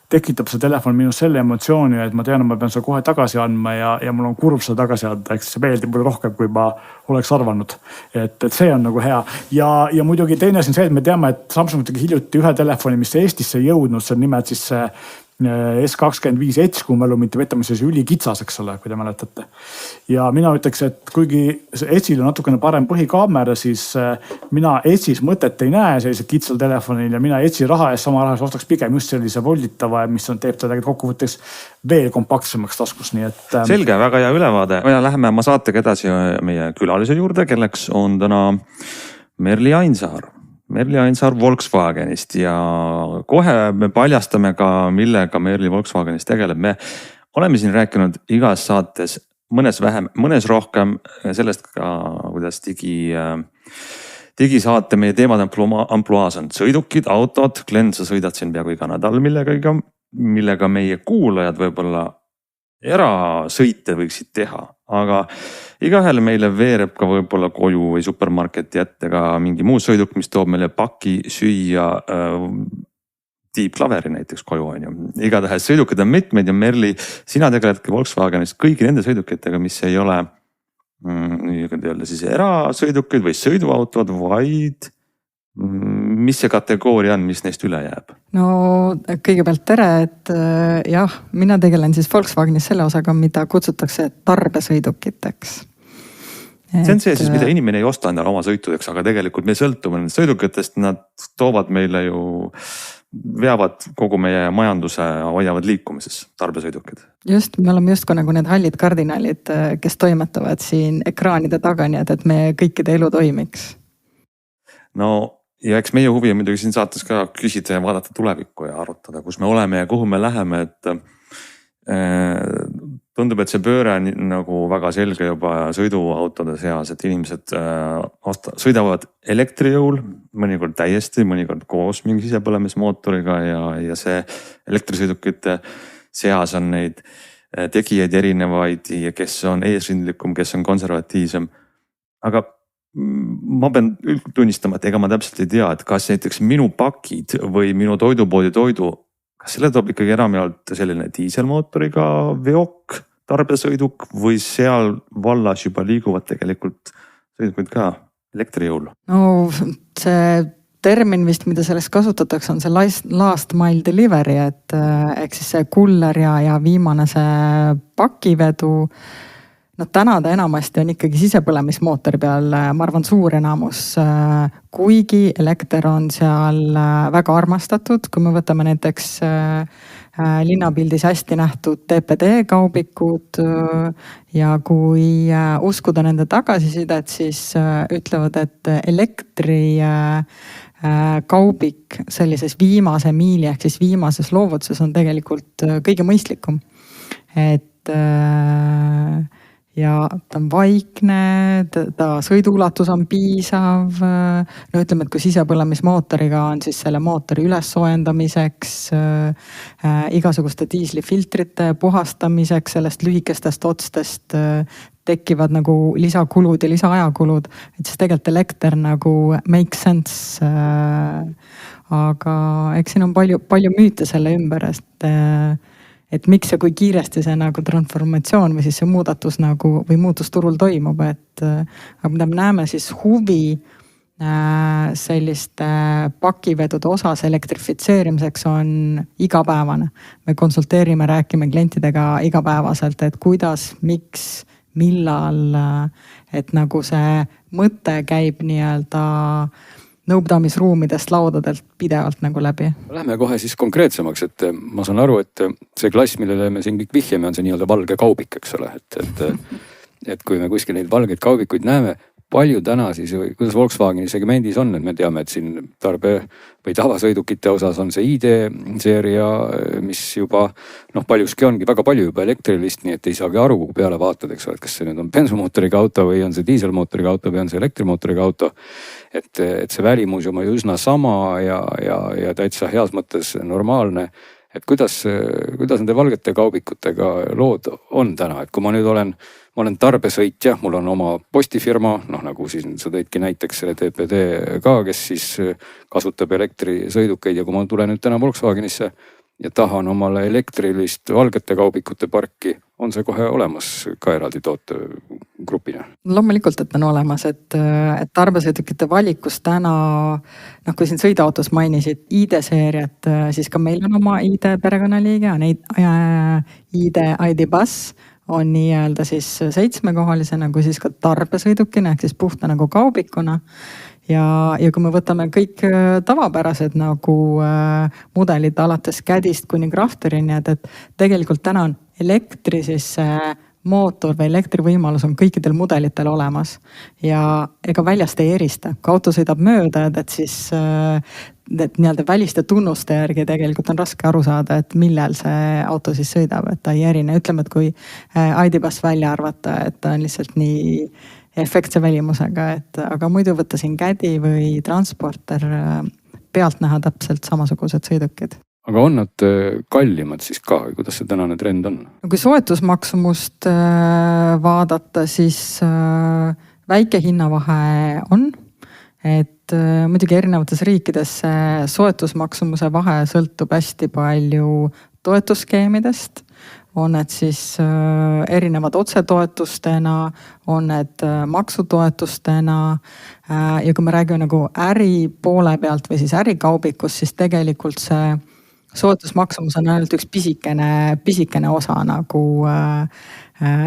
tekitab see telefon minus selle emotsiooni, et ma tean, et ma pean seda kohe tagasi andma ja mul on kurb seda tagasi anda, eks see meeldib mulle rohkem, kui ma oleks arvanud. Et see on nagu hea. Ja muidugi teine on see, et me teame, et Samsung tegi hiljuti ühe telefoni, mis Eestisse ei jõudnud, see on nimelt siis see S25 Edge, kui mälu mitte vetame, siis ülikitsas, eks ole, kui te mäletate. Ja mina ütleks, et kuigi Edge'il on natukene parem põhikaamera, siis mina Edge'is mõtet ei näe sellise kitsal telefonil ja mina Edge'i raha eest sama raha ostaks pigem just sellise volditava, mis teeb ta tegelikult kokkuvõtteks veel kompaktsemaks taskus, nii et.
Selge, väga hea ülevaade. Ja läheme oma saatega edasi meie külalise juurde, kelleks on täna Merli Ainsaar Volkswagenist ja kohe me paljastame ka, millega Merli Volkswagenist tegeleb. Me oleme siin rääkinud igas saates mõnes vähem, mõnes rohkem sellest ka, kuidas digisaate meie teemad ampluaas on sõidukid, autod. Glen, sa sõidad siin peaaegu iga nädal millega meie kuulajad võib-olla erasõite võiksid teha, aga igaühele meile veereb ka võib-olla koju või supermarketi ette ka mingi muu sõiduk, mis toob meile paki süüa, tiibklaveri näiteks koju on ju. Igatahes sõidukid on mitmeid ja Merli, sina tegeledki Volkswagenist kõigi nende sõidukitega, mis ei ole siis erasõidukid või sõiduautod, vaid mis see kategooria on, mis neist üle jääb?
No kõigepealt tere, et jah, mina tegelen siis Volkswagenis selle osaga, mida kutsutakse tarbesõidukiteks.
See on see siis, mida inimene ei osta endale oma sõitudeks, aga tegelikult me sõltume nendest sõidukitest, nad toovad meile ju, veavad kogu meie majanduse, hoiavad liikumises tarbesõidukid.
Just, me oleme just nagu need hallid kardinalid, kes toimetavad siin ekraanide taga, nii et meie kõikide elu toimiks.
No ja eks meie huvi on muidugi siin saates ka küsida ja vaadata tulevikku ja arutada, kus me oleme ja kuhu me läheme, et tundub, et see pööre on nagu väga selge juba sõiduautode seas, et inimesed sõidavad elektrijõul, mõnikord täiesti, mõnikord koos mingi sisepõlemismootoriga ja see elektrisõidukite seas on neid tegijaid erinevaid ja kes on eesrindlikum, kes on konservatiivsem. Aga ma pean tunnistama, et ega ma täpselt ei tea, et kas näiteks minu pakid või minu toidupoodi toidu, kas selle toob ikkagi enamjaolt selline diiselmootoriga veok, tarbesõiduk või seal vallas juba liiguvad tegelikult sõidukid ka elektrijõul?
No see termin vist, mida sellest kasutatakse, on see last mile delivery, et ehk siis see kuller ja viimane see pakivedu. No täna ta enamasti on ikkagi sisepõlemismootori peal, ma arvan, suur enamus, kuigi elekter on seal väga armastatud, kui me võtame näiteks linnapildis hästi nähtud TPD kaubikud ja kui uskuda nende tagasisidet, siis ütlevad, et elektri kaubik sellises viimase miili ehk siis viimases loovutuses on tegelikult kõige mõistlikum. Et ja ta on vaikne, ta sõiduulatus on piisav. no ütleme, et kui sisepõlemismootoriga on siis selle mootori ülessoojendamiseks, igasuguste diislifiltrite puhastamiseks, sellest lühikestest otstest tekivad nagu lisakulud ja lisaajakulud, et siis tegelikult elekter nagu make sense. aga eks siin on palju müüte selle ümber, et miks ja kui kiiresti see nagu transformatsioon või siis see muudatus nagu või muutus turul toimub, aga mida me näeme, siis huvi selliste pakivedude osas elektrifitseerimiseks on igapäevane. me konsulteerime, räägime klientidega igapäevaselt, et kuidas, miks, millal, et nagu see mõte käib nii-öelda nõupidamisruumidest, laudadelt pidevalt nagu läbi.
Lähme kohe siis konkreetsemaks, et ma saan aru, et see klass, millele me siin kõik vihjame, on see nii-öelda valge kaubik, eks ole, et kui me kuskil neid valgeid kaubikuid näeme, palju täna siis, kuidas Volkswageni segmendis on, et me teame, et siin tarbe- või tavasõidukite osas on see ID-seeria, mis juba paljuski ongi väga palju juba elektrilist, nii et ei saagi aru, kuhu peale vaatad, eks ole, et kas see nüüd on bensumootoriga auto või on see diiselmootoriga auto või on see elektrimootoriga auto. Et see välimus on üsna sama ja täitsa heas mõttes normaalne. Et kuidas nende valgete kaubikutega lood on täna, et kui ma nüüd olen tarbesõitja, mul on oma postifirma, nagu siis sa tõidki näiteks selle TPD ka, kes siis kasutab elektrisõidukeid ja kui ma tulen nüüd täna Volkswagenisse ja tahan omale elektrilist valgete kaubikute parki, on see kohe olemas ka eraldi tootegrupina?
Loomulikult, et on olemas, et tarbesõidukite valikus täna, kui siin sõiduautos mainisid ID-seeriat, siis ka meil on oma ID perekonnaliige, on ID Bus, on nii-öelda siis 7-kohalisena nagu siis ka tarbesõidukina ehk siis puhta nagu kaubikuna. Ja kui me võtame kõik tavapärased nagu mudelid alates Cadist kuni Crafterini, et tegelikult täna on elektri siis mootor või elektrivõimalus on kõikidel mudelitel olemas ja ega väljast ei erista. Kui auto sõidab mööda, et siis nii-öelda väliste tunnuste järgi tegelikult on raske aru saada, et millal see auto siis sõidab, et ta ei erine. Ütleme, et kui ID-Bus välja arvata, et ta on lihtsalt nii efektse välimusega, aga muidu võtta siin Caddy või Transporter pealt näha täpselt samasugused sõidukid.
Aga on nad kallimad siis ka või kuidas see tänane trend on?
Kui soetusmaksumust vaadata, siis väike hinnavahe on. Et muidugi erinevates riikides soetusmaksumuse vahe sõltub hästi palju toetusskeemidest. On need siis erinevad otsetoetustena, on need maksutoetustena. Ja kui me räägime nagu äri poole pealt või siis ärikaubikus, siis tegelikult see soetusmaksumus on ainult üks pisikene osa nagu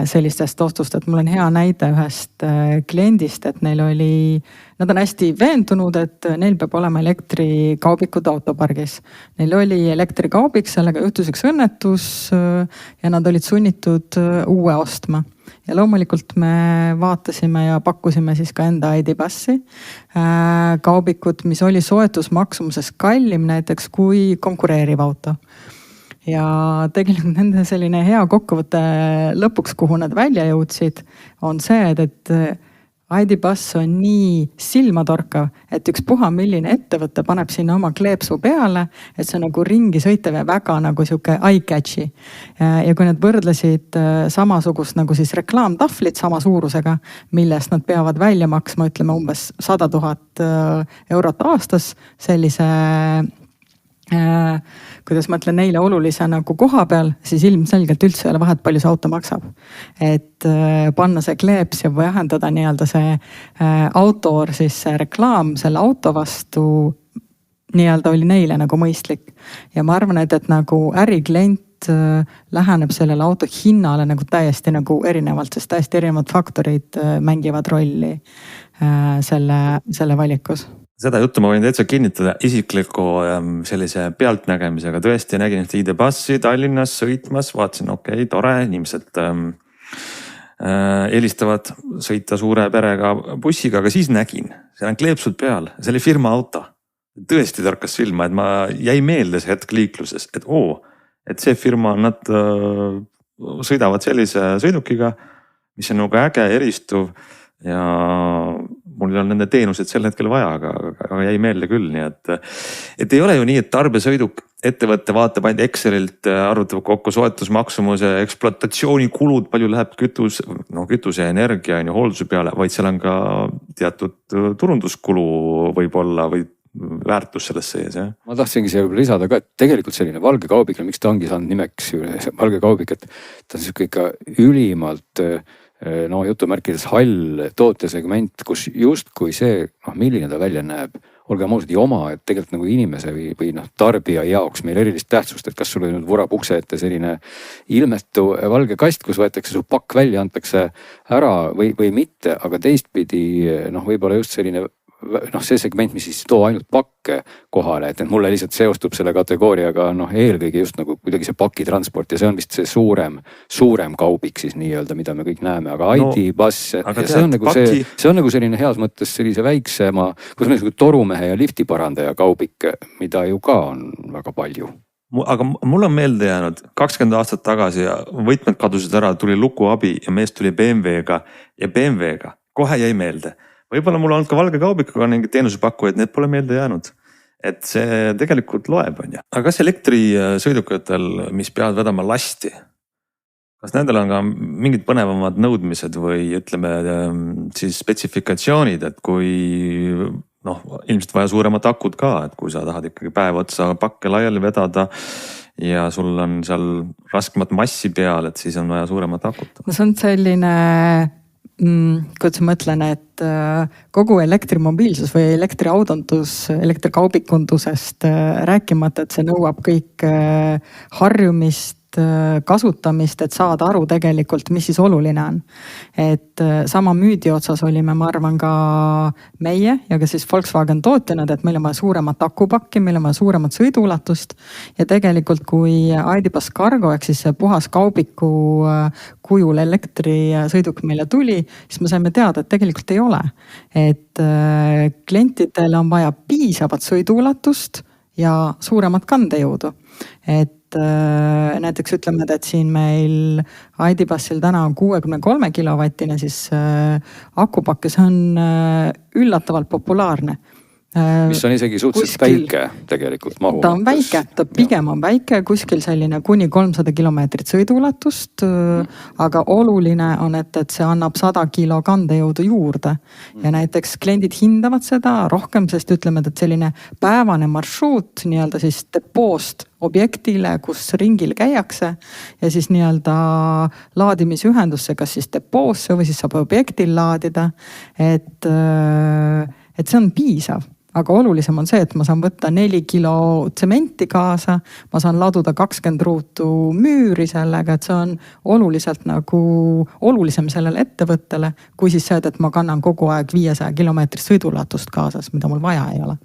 sellistest ostust, et mul on hea näide ühest kliendist, et nad on hästi veendunud, et neil peab olema elektrikaubikud autopargis. Neil oli elektrikaubik, sellega juhtus üks õnnetus ja nad olid sunnitud uue ostma. Ja loomulikult me vaatasime ja pakkusime siis ka enda ID-Bussi kaubikut, mis oli soetusmaksumuses kallim näiteks kui konkureeriv auto. Ja tegelikult nende selline hea kokkuvõte lõpuks, kuhu nad välja jõudsid, on see, et ID-Bus on nii silmatorkav, et üks puha milline ettevõte paneb sinna oma kleepsu peale, et see nagu ringi sõitev ja väga nagu sihuke eye-catchy. Ja kui nad võrdlesid samasugust nagu siis reklaamtahvlit sama suurusega, millest nad peavad välja maksma, ütleme umbes 100 000 eurot aastas sellise kuidas ma ütlen neile olulise nagu koha peal, siis ilmselgelt üldse ei ole vahet, palju see auto maksab. Et panna see kleeps ja vähendada nii-öelda see autor siis see reklaam selle auto vastu nii-öelda oli neile nagu mõistlik. Ja ma arvan, et nagu äriklient läheneb sellele auto hinnale nagu täiesti nagu erinevalt, sest täiesti erinevad faktorid mängivad rolli selle valikus.
Seda juttu ma võin täitsa kinnitada isikliku sellise pealtnägemisega. Tõesti nägin ID-Bussi Tallinnas sõitmas, vaatasin, okei, tore, inimesed eelistavad sõita suure perega bussiga, aga siis nägin, seal on kleepsud peal, see oli firma auto. Tõesti tarkas silma, et ma jäi meelde see hetk liikluses, et see firma, nad sõidavad sellise sõidukiga, mis on nagu äge, eristuv ja mul ei olnud nende teenused sel hetkel vaja, aga jäi meelde küll, nii et ei ole ju nii, et tarbesõiduk ettevõtte vaatab ainult Excelilt, arvutab kokku soetusmaksumuse, ekspluatatsioonikulud, palju läheb kütuse ja energia on ju hoolduse peale, vaid seal on ka teatud turunduskulu võib-olla või väärtus selles sees, jah.
Ma tahtsingi siia lisada ka, et tegelikult selline valge kaubik, miks ta ongi saanud nimeks valge kaubik, et ta on siuke ikka ülimalt jutumärkides hall tootesegment, kus justkui see, milline ta välja näeb, olgem ausad, ei oma, et tegelikult nagu inimese või tarbija jaoks meil erilist tähtsust, et kas sul nüüd vurab ukse ette selline ilmetu valge kast, kus võetakse su pakk välja, antakse ära või mitte, aga teistpidi võib-olla just selline see segment, mis siis too ainult pakke kohale, et mulle lihtsalt seostub selle kategooriaga eelkõige just nagu kuidagi see pakitransport ja see on vist see suurem kaubik siis nii-öelda, mida me kõik näeme, aga ID-Bus, see on nagu selline heas mõttes sellise väiksema, kus on torumehe ja liftiparandaja kaubik, mida ju ka on väga palju.
Aga mul on meelde jäänud 20 aastat tagasi ja võtmed kadusid ära, tuli lukuabi ja mees tuli BMW-ga, kohe jäi meelde. Võib-olla mul on olnud ka valge kaubik, aga mingi teenusepakkujaid, need pole meelde jäänud. Et see tegelikult loeb, on ju. Aga kas elektrisõidukatel, mis peavad vedama lasti, kas nendel on ka mingid põnevamad nõudmised või ütleme siis spetsifikatsioonid, et kui ilmselt vaja suuremat akut ka, et kui sa tahad ikkagi päev otsa pakke laiali vedada ja sul on seal raskemat massi peal, et siis on vaja suuremat akut.
No see on selline kuidas ma mõtlen, et kogu elektrimobiilsus või elektriautondus, elektrikaubikundusest rääkimata, et see nõuab kõik harjumist, kasutamist, et saada aru tegelikult, mis siis oluline on. Et sama müüdi otsas olime, ma arvan ka meie ja ka siis Volkswagen tootjanud, et meil on vaja suuremat akupakki, meil on vaja suuremat sõiduulatust ja tegelikult kui ID-Bus Cargo ehk siis puhas kaubiku kujul elektrisõiduk meile tuli, siis me saime teada, et tegelikult ei ole. Et klientidel on vaja piisavat sõiduulatust ja suuremat kandejõudu. Et näiteks ütleme, et siin meil ID-Busil täna on 63 kilovatine siis akupakk ja see on üllatavalt populaarne.
Mis on isegi suhteliselt väike tegelikult mahu.
Ta on väike, ta pigem on väike, kuskil selline kuni 300 kilomeetrit sõiduulatust, aga oluline on, et see annab 100 kilo kandejõudu juurde. Ja näiteks kliendid hindavad seda rohkem, sest ütleme, et selline päevane marsruut nii-öelda siis depoost objektile, kus ringil käiakse ja siis nii-öelda laadimisühendusse, kas siis depoosse või siis saab objektil laadida, et see on piisav. Aga olulisem on see, et ma saan võtta 4 kilo tsementi kaasa, ma saan laduda 20 ruutu müüri sellega, et see on oluliselt nagu olulisem sellele ettevõttele, kui siis see, et ma kannan kogu aeg 500 kilomeetrist sõidulatust kaasas, mida mul vaja ei ole.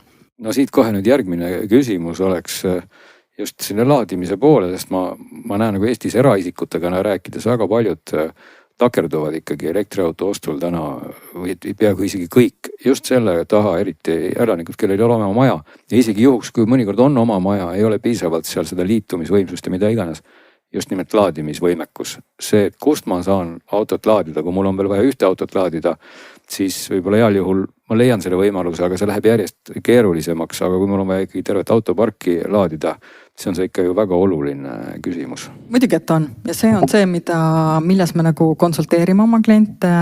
No siit kohe nüüd järgmine küsimus oleks just selle laadimise poole, sest ma näen nagu Eestis eraisikutega rääkides väga paljud takerduvad ikkagi elektriauto ostul täna või peaaegu isegi kõik just selle taha, eriti elanikud, kellel ei ole oma maja. Ja isegi juhuks, kui mõnikord on oma maja, ei ole piisavalt seal seda liitumisvõimsust ja mida iganes. Just nimelt laadimisvõimekus. See, et kust ma saan autot laadida, kui mul on veel vaja ühte autot laadida, siis võib-olla heal juhul ma leian selle võimaluse, aga see läheb järjest keerulisemaks. Aga kui mul on vaja ikkagi tervet autoparki laadida, see on see ikka ju väga oluline küsimus.
Muidugi, et on. Ja see on see, milles me nagu konsulteerime oma kliente,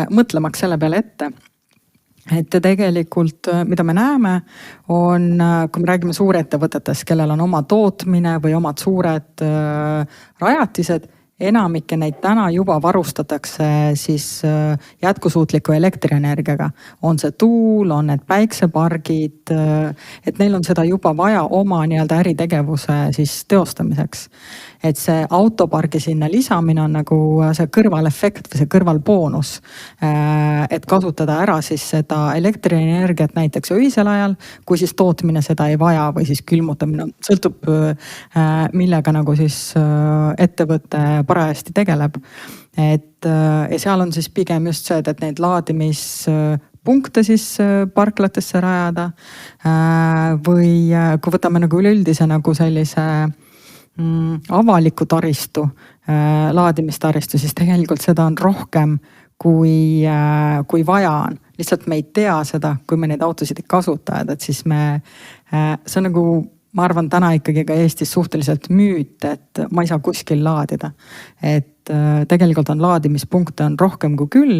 mõtlemaks selle peale ette. Et tegelikult, mida me näeme, on, kui me räägime suurettevõtetest, kellel on oma tootmine või omad suured rajatised, enamikke neid täna juba varustatakse siis jätkusuutliku elektrienergiaga. On see tuul, on need päiksepargid, et neil on seda juba vaja oma nii-öelda äritegevuse siis teostamiseks. Et see autopargi sinna lisamine on nagu see kõrvalefekt või see kõrvalboonus. Et kasutada ära siis seda elektrienergiat näiteks öisel ajal, kui siis tootmine seda ei vaja või siis külmutamine. Sõltub millega nagu siis ettevõte parajasti tegeleb. Et ja seal on siis pigem just see, et neid laadimispunkte siis parklatesse rajada. Või kui võtame nagu üleüldise nagu sellise avaliku taristu, laadimistaristu, siis tegelikult seda on rohkem kui vaja on. Lihtsalt me ei tea seda, kui me neid autosid ei kasuta, et siis see on nagu, ma arvan, täna ikkagi ka Eestis suhteliselt müüt, et ma ei saa kuskil laadida. Et tegelikult on laadimispunkte on rohkem kui küll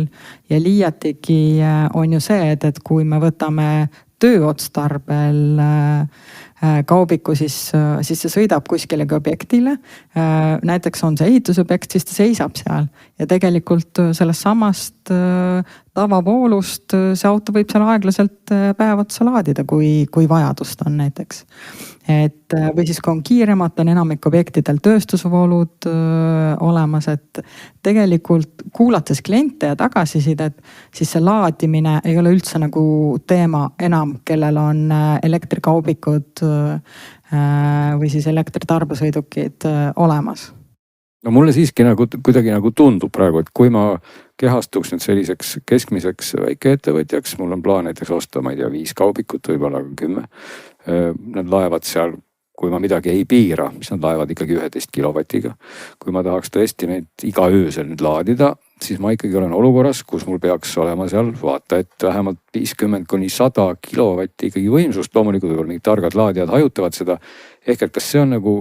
ja liiatigi on ju see, et kui me võtame tööotstarbel kaubiku, siis see sõidab kuskilegi objektile. Näiteks on see ehitusobjekt, siis ta seisab seal ja tegelikult sellest samast tavavoolust see auto võib seal aeglaselt päev otsa laadida, kui vajadust on näiteks. Või siis kui on kiiremad, on enamik objektidel tööstusvoolud olemas, et tegelikult kuulates kliente ja tagasisidet, siis see laadimine ei ole üldse nagu teema enam, kellel on elektrikaubikud või siis elektritarbesõidukid olemas.
No mulle siiski kuidagi tundub praegu, et kui ma kehastuks nüüd selliseks keskmiseks väikeettevõtjaks, mul on plaan näiteks osta, ma ei tea, 5 kaubikut, võib-olla 10. Nad laevad seal, kui ma midagi ei piira, siis nad laevad ikkagi 11 kilovatiga. Kui ma tahaks tõesti neid iga öösel nüüd laadida, siis ma ikkagi olen olukorras, kus mul peaks olema seal vaata, et vähemalt 50–100 kilovatti ikkagi võimsust. Loomulikult võib-olla mingid targad laadijad hajutavad seda. Ehk et kas see on nagu,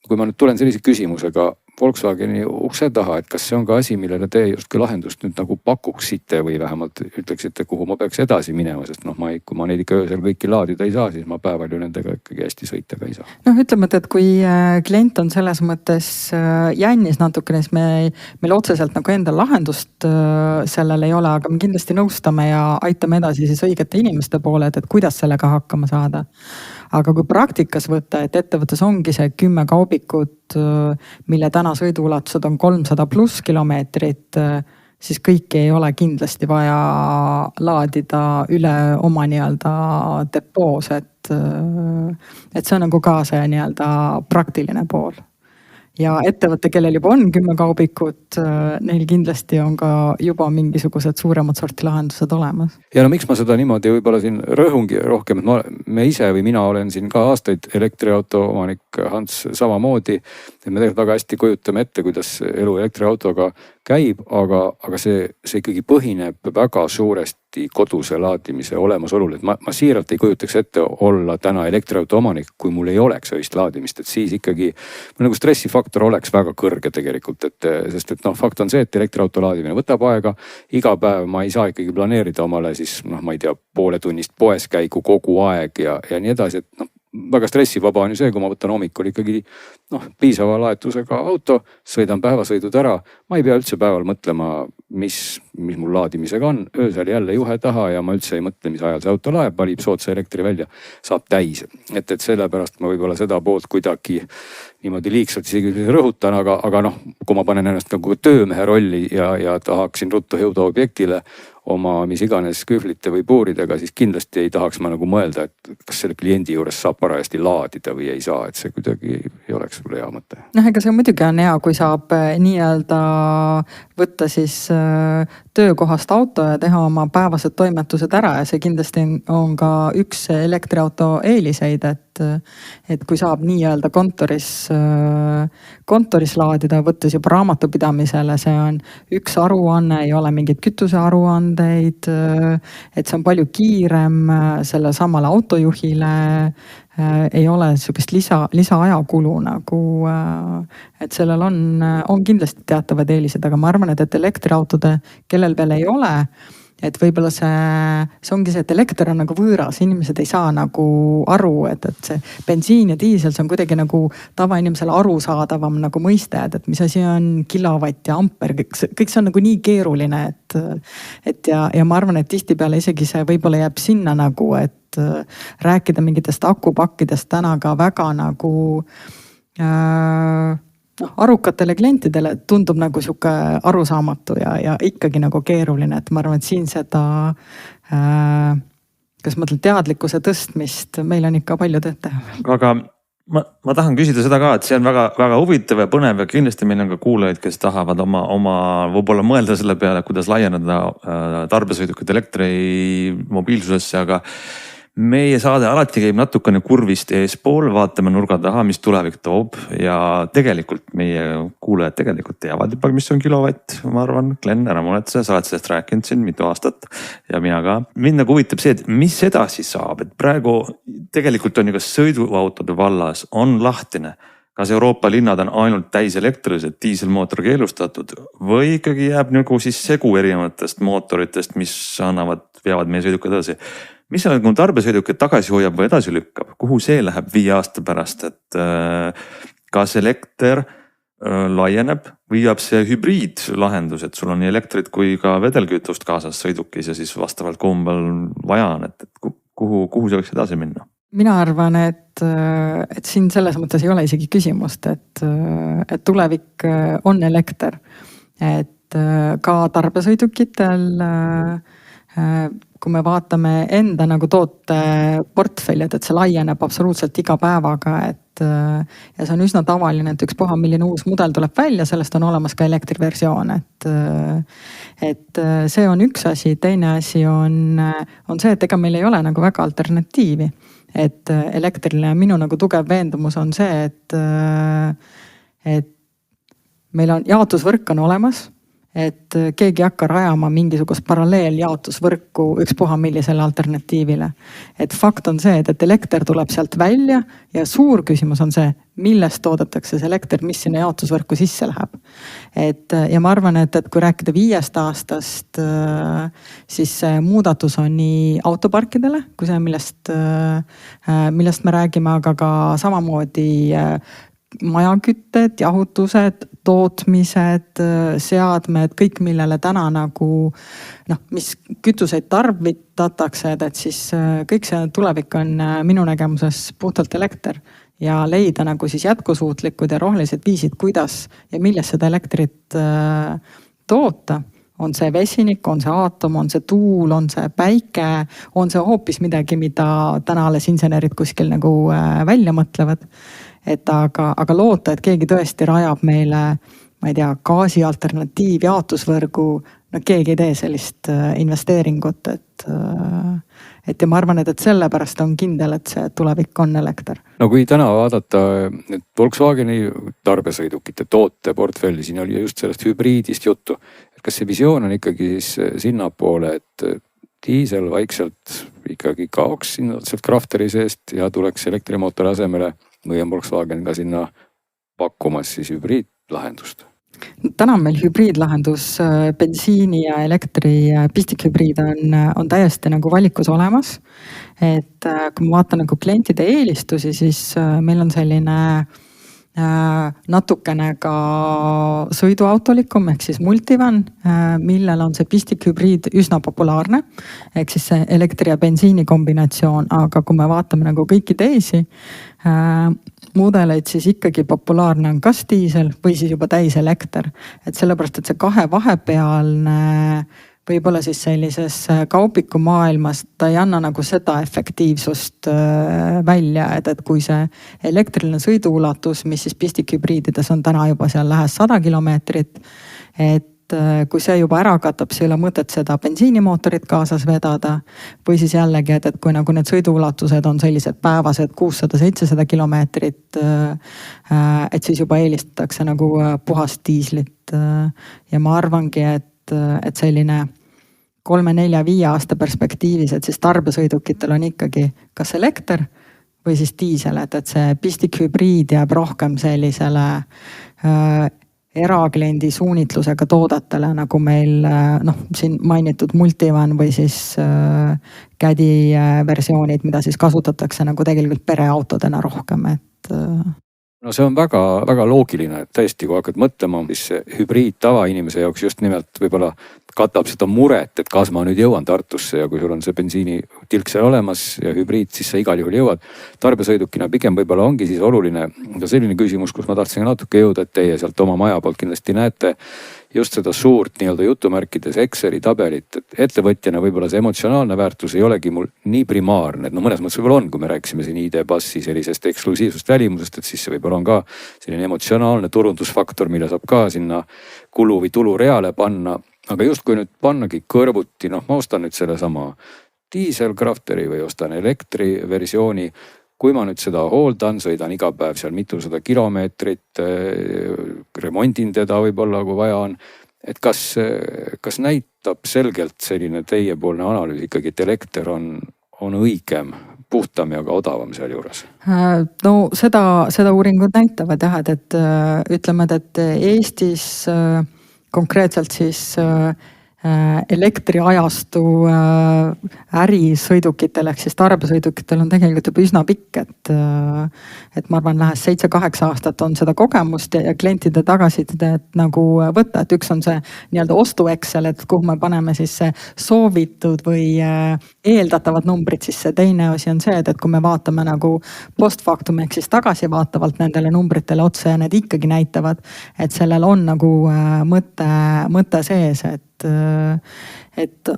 kui ma nüüd tulen sellise küsimusega Volkswageni ukse taha, et kas see on ka asi, millele te justkui lahendust nüüd nagu pakuksite või vähemalt ütleksite, kuhu ma peaks edasi minema, sest kui ma neid ikka öösel kõiki laadida ei saa, siis ma päeval ju nendega ikkagi hästi sõita ka ei saa.
Ütleme, et kui klient on selles mõttes jännis natukene, siis meil otseselt nagu enda lahendust sellel ei ole, aga me kindlasti nõustame ja aitame edasi siis õigete inimeste poole, et kuidas sellega hakkama saada. Aga kui praktikas võtta, et ettevõttes ongi see 10 kaubikut, mille täna sõiduulatused on 300+ kilomeetrit, siis kõiki ei ole kindlasti vaja laadida üle oma nii-öelda depoos, et see on nagu ka see nii-öelda praktiline pool. Ja ettevõtte, kellel juba on 10 kaubikut, neil kindlasti on ka juba mingisugused suuremad sorti lahendused olemas.
Ja miks ma seda niimoodi võib-olla siin rõhungi rohkem, et me ise või mina olen siin ka aastaid elektriauto omanik, Hans samamoodi. Me tegelikult väga hästi kujutame ette, kuidas elu elektriautoga käib, aga see ikkagi põhineb väga suuresti koduse laadimise olemasolul. Et ma siiralt ei kujutaks ette olla täna elektriauto omanik, kui mul ei oleks öist laadimist, et siis ikkagi nagu stressifaktor oleks väga kõrge tegelikult, sest fakt on see, et elektriauto laadimine võtab aega. Iga päev ma ei saa ikkagi planeerida omale siis, ma ei tea, poole tunnist poes käigu kogu aeg ja nii edasi, et väga stressivaba on ju see, kui ma võtan hommikul ikkagi piisava laetusega auto, sõidan päevasõidud ära. Ma ei pea üldse päeval mõtlema, mis mul laadimisega on. Öösel jälle juhe taha ja ma üldse ei mõtle, mis ajal see auto laeb, valib soodsa elektri välja, saab täis. Et sellepärast ma võib-olla seda poolt kuidagi niimoodi liigselt isegi rõhutan, aga kui ma panen ennast nagu töömehe rolli ja tahaksin ruttu jõuda objektile oma mis iganes kühvlite või puuridega, siis kindlasti ei tahaks ma nagu mõelda, et kas selle kliendi juures saab parajasti laadida või ei saa, et see kuidagi ei oleks sulle hea mõte.
Ega see muidugi on hea, kui saab nii-öelda võtta siis töökohast auto ja teha oma päevased toimetused ära ja see kindlasti on ka üks elektriauto eeliseid, et kui saab nii-öelda kontoris laadida, võttes juba raamatupidamisele, see on üks aruanne, ei ole mingit kütusearuandeid, et see on palju kiirem selle samale autojuhile, ei ole niisugust lisaajakulu nagu, et sellel on kindlasti teatavad eelised, aga ma arvan, et elektriautode, kellel veel ei ole, et võib-olla see ongi see, et elekter on nagu võõras, inimesed ei saa nagu aru, et see bensiin ja diisel, see on kuidagi nagu tavainimesele arusaadavam nagu mõiste, et mis asi on kilovatt ja amper, kõik see on nagu nii keeruline, et ma arvan, et tihtipeale isegi see võib-olla jääb sinna nagu, et rääkida mingitest akupakkidest täna ka väga nagu arukatele klientidele tundub nagu sihuke arusaamatu ja ikkagi nagu keeruline, et ma arvan, et siin seda, kas mõtled teadlikkuse tõstmist, meil on ikka palju tööd teha.
Aga ma tahan küsida seda ka, et see on väga, väga huvitav ja põnev ja kindlasti meil on ka kuulajaid, kes tahavad oma võib-olla mõelda selle peale, kuidas laieneda tarbesõidukite elektrimobiilsusesse, aga meie saade alati käib natukene kurvist eespool, vaatame nurga taha, mis tulevik toob ja tegelikult meie kuulajad tegelikult teavad juba, mis on kilovatt, ma arvan. Glen, ära muretse, sa oled sellest rääkinud siin mitu aastat ja mina ka. Mind nagu huvitab see, et mis edasi saab, et praegu tegelikult on ju kas sõiduautode vallas on lahtine. Kas Euroopa linnad on ainult täis elektrilised, diiselmootor keelustatud või ikkagi jääb nagu siis segu erinevatest mootoritest, mis veavad meie sõidukad edasi? Mis on nagu tarbesõidukid tagasi hoiab või edasi lükkab? Kuhu see läheb 5 aasta pärast, et kas elekter laieneb või jääb see hübriidlahendus, et sul on nii elektrit kui ka vedelkütust kaasas sõidukis ja siis vastavalt kumbal vaja on, et kuhu see võiks edasi minna?
Mina arvan, et siin selles mõttes ei ole isegi küsimust, et tulevik on elekter. Et ka tarbesõidukitel, kui me vaatame enda nagu tooteportfellid, et see laieneb absoluutselt iga päevaga, ja see on üsna tavaline, et ükspuha milline uus mudel tuleb välja, sellest on olemas ka elektriversioon, et see on üks asi. Teine asi on see, et ega meil ei ole nagu väga alternatiivi. Et elektriline minu nagu tugev veendumus on see, et meil on jaotusvõrk on olemas, et keegi ei hakka rajama mingisugust paralleeljaotusvõrku ükspuha millisele alternatiivile. Et fakt on see, et elekter tuleb sealt välja ja suur küsimus on see, millest toodetakse see elekter, mis sinna jaotusvõrku sisse läheb. Ja ma arvan, et kui rääkida 5 aastast, siis see muudatus on nii autoparkidele, kui see, millest me räägime, aga ka samamoodi majakütted, jahutused, tootmised, seadmed, kõik millele täna nagu mis kütuseid tarvitatakse, et siis kõik see tulevik on minu nägemuses puhtalt elekter ja leida nagu siis jätkusuutlikud ja rohelised viisid, kuidas ja millest seda elektrit toota. On see vesinik, on see aatom, on see tuul, on see päike, on see hoopis midagi, mida täna alles insenerid kuskil nagu välja mõtlevad. Aga loota, et keegi tõesti rajab meile, ma ei tea, gaasi alternatiiv, jaotusvõrgu, keegi ei tee sellist investeeringut, et ja ma arvan, et sellepärast on kindel, et see tulevik on elekter.
No kui täna vaadata Volkswageni tarbesõidukite tooteportfelli, siin oli just sellest hübriidist juttu, et kas see visioon on ikkagi siis sinnapoole, et diisel vaikselt ikkagi kaoks sealt krafteri seest ja tuleks elektrimootori asemele või on Volkswagen ka sinna pakkumas siis hübriidlahendust?
Täna on meil hübriidlahendus, bensiini ja elektri pistikhübriid on täiesti nagu valikus olemas. Et kui ma vaatan nagu klientide eelistusi, siis meil on selline natukene ka sõiduautolikum ehk siis multivan, millel on see pistikhübriid üsna populaarne ehk siis see elektri ja bensiini kombinatsioon, aga kui me vaatame nagu kõiki teisi mudeleid, siis ikkagi populaarne on kas diisel või siis juba täiselekter, et sellepärast, et see kahe vahepealne võib-olla siis sellises kaubiku maailmas ta ei anna nagu seda efektiivsust välja, et kui see elektriline sõiduulatus, mis siis pistikhübriidides on täna juba seal lähes 100 kilomeetrit, et kui see juba ära katab, siis ei ole mõtet seda bensiinimootorit kaasas vedada või siis jällegi, et kui nagu need sõiduulatused on sellised päevased 600-700 kilomeetrit, et siis juba eelistatakse nagu puhast diislit ja ma arvangi, et selline 3-4-5 aasta perspektiivis, et siis tarbesõidukitel on ikkagi kas elekter või siis diisel, et see pistikhübriid jääb rohkem sellisele erakliendi suunitlusega toodetele, nagu meil siin mainitud multivan või siis Caddy versioonid, mida siis kasutatakse nagu tegelikult pereautodena rohkem,
No see on väga loogiline, et tõesti, kui hakkad mõtlema, siis see hübriid tavainimese jaoks just nimelt võib-olla katab seda muret, et kas ma nüüd jõuan Tartusse ja kui sul on see bensiinitilk seal olemas ja hübriid, siis sa igal juhul jõuad. Tarbesõidukina pigem võib-olla ongi siis oluline ja selline küsimus, kus ma tahtsin natuke jõuda, et teie sealt oma maja poolt kindlasti näete just seda suurt nii-öelda jutumärkides Exceli tabelit, et ettevõtjana võib-olla see emotsionaalne väärtus ei olegi mul nii primaarne, et mõnes mõttes võib-olla on, kui me rääkisime siin ID-passi sellisest eksklusiivsust välimusest, et siis see võib-olla on ka selline emotsionaalne turundusfaktor, mille saab ka sinna kulu või tulureale panna, aga just kui nüüd pannagi kõrvuti, ma ostan nüüd sellesama diiselkrafteri või ostan elektriversiooni. Kui ma nüüd seda hooldan, sõidan iga päev seal mitusada kilomeetrit, remondin teda võib-olla, kui vaja on. Et kas näitab selgelt selline teiepoolne analüüs ikkagi, et elekter on õigem, puhtam ja ka odavam seal juures?
No seda uuringud näitavad jah, et ütleme, et Eestis konkreetselt siis elektriajastu ärisõidukitel ehk siis tarbesõidukitel on tegelikult juba üsna pikk, et ma arvan, lähes 7-8 aastat on seda kogemust ja klientide tagasisidet nagu võtta, et üks on see nii-öelda ostu Excel, et kuhu me paneme siis soovitud või eeldatavad numbrid, siis see teine asi on see, et kui me vaatame nagu postfaktum ehk siis tagasivaatavalt nendele numbritele otsa ja need ikkagi näitavad, et sellel on nagu mõte sees, et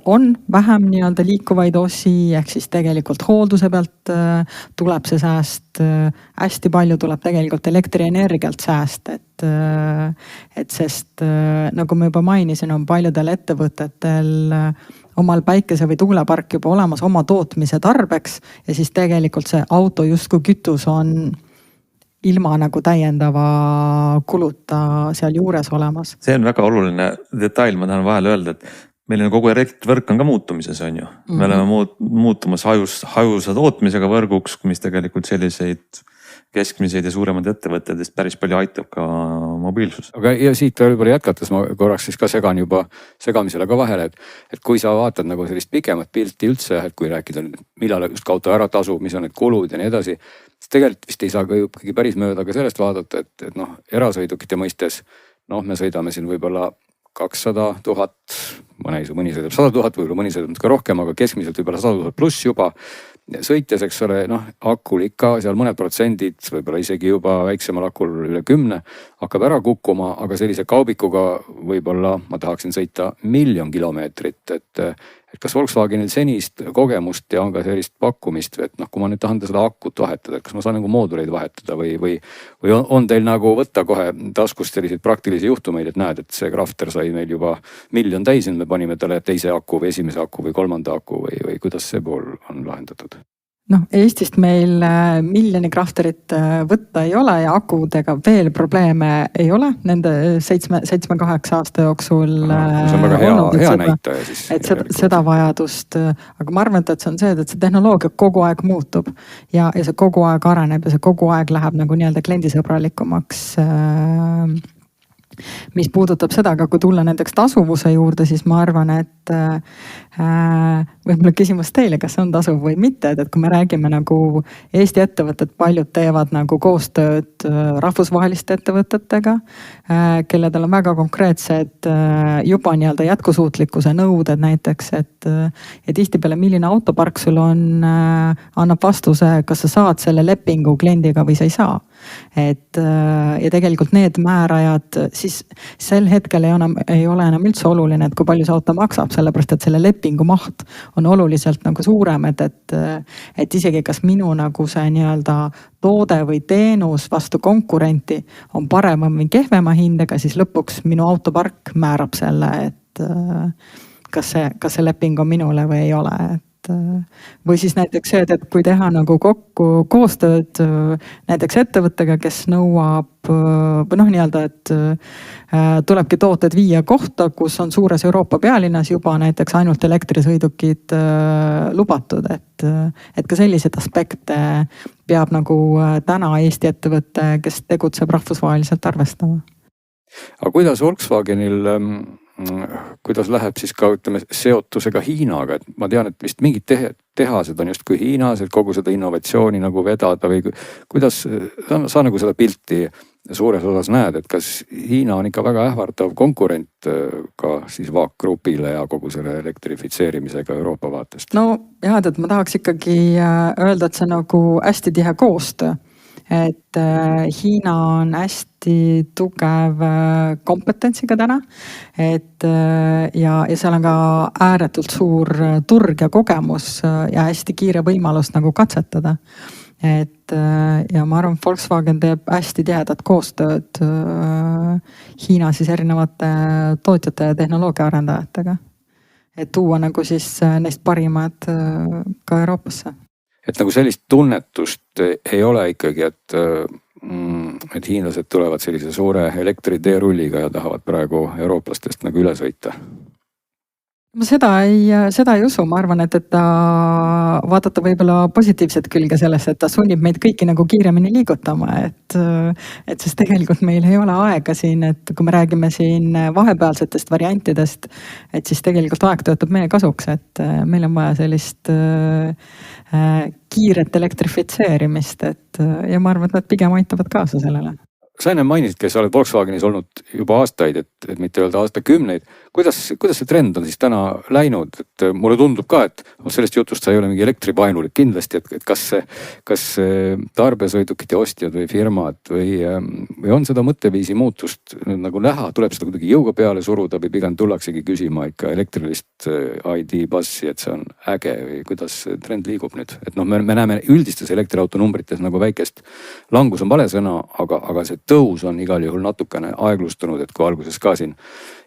on vähem nii-öelda liikuvaid osi, ehk siis tegelikult hoolduse pealt tuleb see sääst, hästi palju tuleb tegelikult elektrienergialt sääst, et sest nagu ma juba mainisin, on paljudel ettevõtetel omal päikese- või tuulepark juba olemas oma tootmise tarbeks ja siis tegelikult see auto justkui kütus on ilma nagu täiendava kuluta seal juures olemas.
See on väga oluline detail, ma tahan vahele öelda, et meil on kogu elektrivõrk on ka muutumises, on ju. Me oleme muutumas hajusa tootmisega võrguks, mis tegelikult selliseid keskmiseid ja suuremad ettevõtted päris palju aitab ka mobiilsus.
Aga ja siit võib-olla jätkates ma korraks siis ka segamisele ka vahele, et kui sa vaatad nagu sellist pikemat pilti üldse, et kui rääkida, millal just auto ära tasub, mis on need kulud ja nii edasi, siis tegelikult vist ei saa ka ikkagi päris mööda ka sellest vaadata, et noh, erasõidukite mõistes, me sõidame siin võib-olla 200 000, mõni sõidab 100 000, võib-olla mõni sõidab ka rohkem, aga keskmiselt võib-olla 100 000 pluss juba. Sõitjas, eks ole, akul ikka seal mõned protsendid, võib-olla isegi juba väiksemal akul üle 10 hakkab ära kukkuma, aga sellise kaubikuga võib-olla ma tahaksin sõita 1 000 000 kilomeetrit, et kas Volkswagenil senist kogemust ja on ka sellist pakkumist, et kui ma nüüd tahan seda akut vahetada, et kas ma saan nagu mooduleid vahetada või on teil nagu võtta kohe taskust selliseid praktilisi juhtumeid, et näed, et see Crafter sai meil juba 1 000 000 täis, me panime talle teise aku või esimese aku või kolmanda aku või kuidas see pool on lahendatud?
Eestist meil 1 000 Crafterit võtta ei ole ja akudega veel probleeme ei ole nende 7-8 aasta jooksul.
See on väga hea näitaja siis.
Et seda vajadust, aga ma arvan, et see on see, et see tehnoloogia kogu aeg muutub ja see kogu aeg areneb ja see kogu aeg läheb nagu nii-öelda kliendisõbralikumaks. Mis puudutab seda, aga kui tulla nendeks tasuvuse juurde, siis ma arvan, et võib-olla küsimus teile, kas see on tasuv või mitte, et kui me räägime nagu Eesti ettevõtted, paljud teevad nagu koostööd rahvusvaheliste ettevõtetega, kelledel on väga konkreetsed juba nii-öelda jätkusuutlikkuse nõuded näiteks, et tihtipeale milline autopark sul on, annab vastuse, kas sa saad selle lepingu kliendiga või sa ei saa. Ja tegelikult need määrajad, siis sel hetkel ei ole enam üldse oluline, et kui palju see auto maksab, sellepärast et selle lepingu maht on oluliselt nagu suurem, et isegi kas minu nagu see nii-öelda toode või teenus vastu konkurenti on parema või kehvema hindega, siis lõpuks minu autopark määrab selle, et kas see leping on minule või ei ole. Või siis näiteks see, et kui teha nagu kokku koostööd näiteks ettevõttega, kes nõuab või nii-öelda, et tulebki tooted viia kohta, kus on suures Euroopa pealinnas juba näiteks ainult elektrisõidukid lubatud, et ka selliseid aspekte peab nagu täna Eesti ettevõtte, kes tegutseb rahvusvaheliselt, arvestama.
Aga kuidas Volkswagenil kuidas läheb siis ka ütleme seotusega Hiinaga, et ma tean, et vist mingid tehased on justkui Hiinas, et kogu seda innovatsiooni nagu vedada või kuidas sa nagu seda pilti suures osas näed, et kas Hiina on ikka väga ähvardav konkurent ka siis VAK Grupile ja kogu selle elektrifitseerimisega Euroopa vaatest?
No jah, et ma tahaks ikkagi öelda, et see nagu hästi tihe koostöö. Et Hiina on hästi tugev kompetentsiga täna, ja seal on ka ääretult suur turg ja kogemus ja hästi kiire võimalus nagu katsetada. Ja ma arvan, Volkswagen teeb hästi tihedat koostööd Hiina siis erinevate tootjate ja tehnoloogia arendajatega. et tuua nagu siis neist parimad ka Euroopasse.
et nagu sellist tunnetust ei ole ikkagi, et hiinlased tulevad sellise suure elektriteerulliga ja tahavad praegu eurooplastest nagu üle sõita.
ma seda ei usu, ma arvan, et ta vaadata võib-olla positiivset külge sellesse, et ta sunnib meid kõiki nagu kiiremini liigutama, et siis tegelikult meil ei ole aega siin, et kui me räägime siin vahepealsetest variantidest, et siis tegelikult aeg töötab meie kasuks, et meil on vaja sellist kiiret elektrifitseerimist, et ja ma arvan, et nad pigem aitavad kaasa sellele.
Sa enne mainisid, kes sa oled Volkswagenis olnud juba aastaid, et mitte öelda aastakümneid. Kuidas see trend on siis täna läinud? Et mulle tundub ka, et sellest jutust sa ei ole mingi elektrivaenulik kindlasti, et kas tarbesõidukite ostjad või firmad või on seda mõtteviisi muutust nagu näha, tuleb seda kuidagi jõuga peale suruda või pigem tullaksegi küsima ikka elektrilist ID-passi, et see on äge või kuidas see trend liigub nüüd? Et me näeme üldistes elektriauto numbrites nagu väikest langus on vale sõna, aga see tõus on igal juhul natukene aeglustunud, et kui alguses ka siin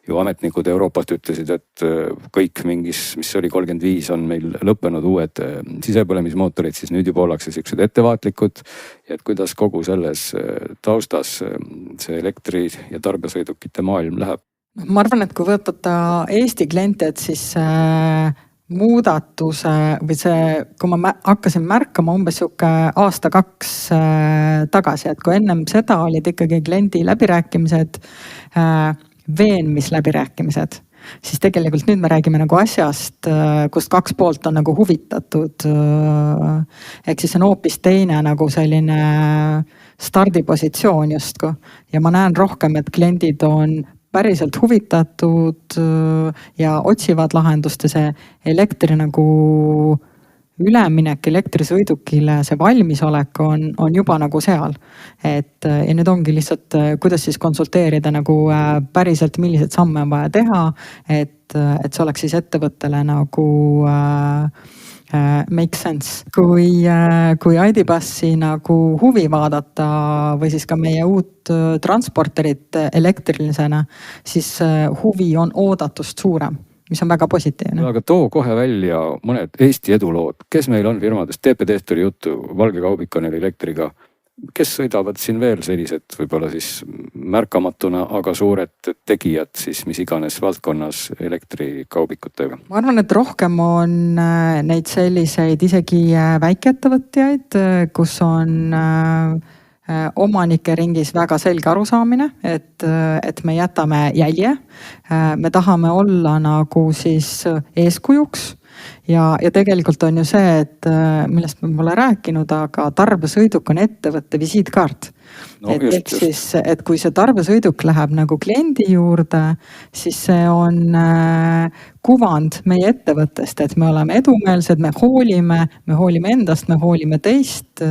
ju ametnikud Euroopast ütlesid, et kõik mingis, mis oli 35 on meil lõppenud uued sisepõlemismootorid, siis nüüd juba ollakse siuksed ettevaatlikud. Ja et kuidas kogu selles taustas see elektri- ja tarbesõidukite maailm läheb?
Ma arvan, et kui võtta Eesti kliente, et siis muudatuse või see, kui ma hakkasin märkama umbes sihuke aasta-2 tagasi, et kui ennem seda olid ikkagi kliendi läbirääkimised, veenmisläbirääkimised, siis tegelikult nüüd me räägime nagu asjast, kust 2 poolt on nagu huvitatud. Ehk siis on hoopis teine nagu selline stardipositsioon justkui. Ja ma näen rohkem, et kliendid on päriselt huvitatud ja otsivad lahendust ja see elektri nagu üleminek elektrisõidukile, see valmisolek on juba nagu seal. Ja nüüd ongi lihtsalt, kuidas siis konsulteerida nagu päriselt, millised samme on vaja teha, et see oleks siis ettevõttele nagu make sense. Kui ID-passi nagu huvi vaadata või siis ka meie uut transporterit elektrilisena, siis huvi on oodatust suurem, mis on väga positiivne.
Aga too kohe välja mõned Eesti edulood, kes meil on firmadest, TPD-st oli juttu, Valge Kaubikonil elektriga. Kes sõidavad siin veel sellised võib-olla siis märkamatuna, aga suured tegijad siis mis iganes valdkonnas elektrikaubikutega?
Ma arvan, et rohkem on neid selliseid isegi väikeettevõtjaid, kus on omanike ringis väga selge arusaamine, et me jätame jälje. Me tahame olla nagu siis eeskujuks. Ja tegelikult on ju see, et millest me pole rääkinud, aga tarbesõiduk on ettevõtte visiitkaart.
No,
et kui see tarbesõiduk läheb nagu kliendi juurde, siis see on kuvand meie ettevõttest, et me oleme edumeelsed, me hoolime endast, me hoolime teist.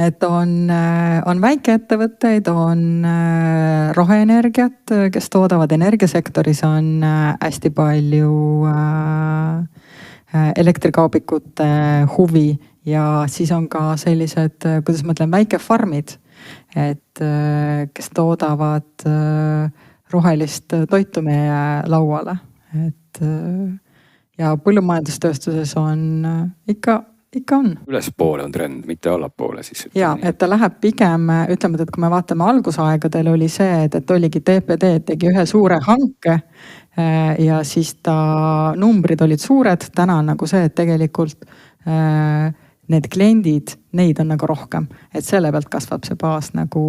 Et on väikeettevõtteid, on roheenergiat, kes toodavad energiasektoris, on hästi palju elektrikaubikute huvi ja siis on ka sellised, kuidas ma ütlen, väikefarmid, et kes toodavad rohelist toitu meie lauale. Ja põllumajandustööstuses on ikka on.
Ülespoole on trend, mitte allapoole siis.
Ja, et ta läheb pigem, ütleme, et kui me vaatame algusaegadel oli see, et oligi TPD, tegi ühe suure hanke ja siis ta numbrid olid suured. Täna on nagu see, et tegelikult need kliendid, neid on nagu rohkem, et selle pealt kasvab see baas nagu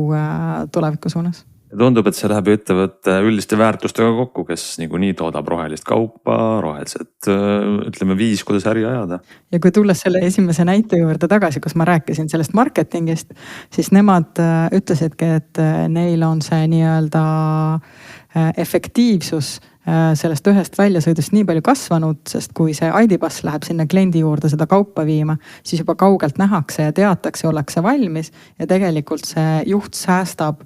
tuleviku suunas.
Tundub, et see läheb ettevõtte üldiste väärtustega kokku, kes niikuinii toodab rohelist kaupa, rohelised, ütleme, viis, kuidas äri ajada.
Ja kui tulles selle esimese näite juurde tagasi, kus ma rääkisin sellest marketingist, siis nemad ütlesidki, et neil on see nii-öelda efektiivsus sellest ühest väljasõidust nii palju kasvanud, sest kui see ID-pass läheb sinna kliendi juurde seda kaupa viima, siis juba kaugelt nähakse ja teatakse, ollakse valmis ja tegelikult see juht säästab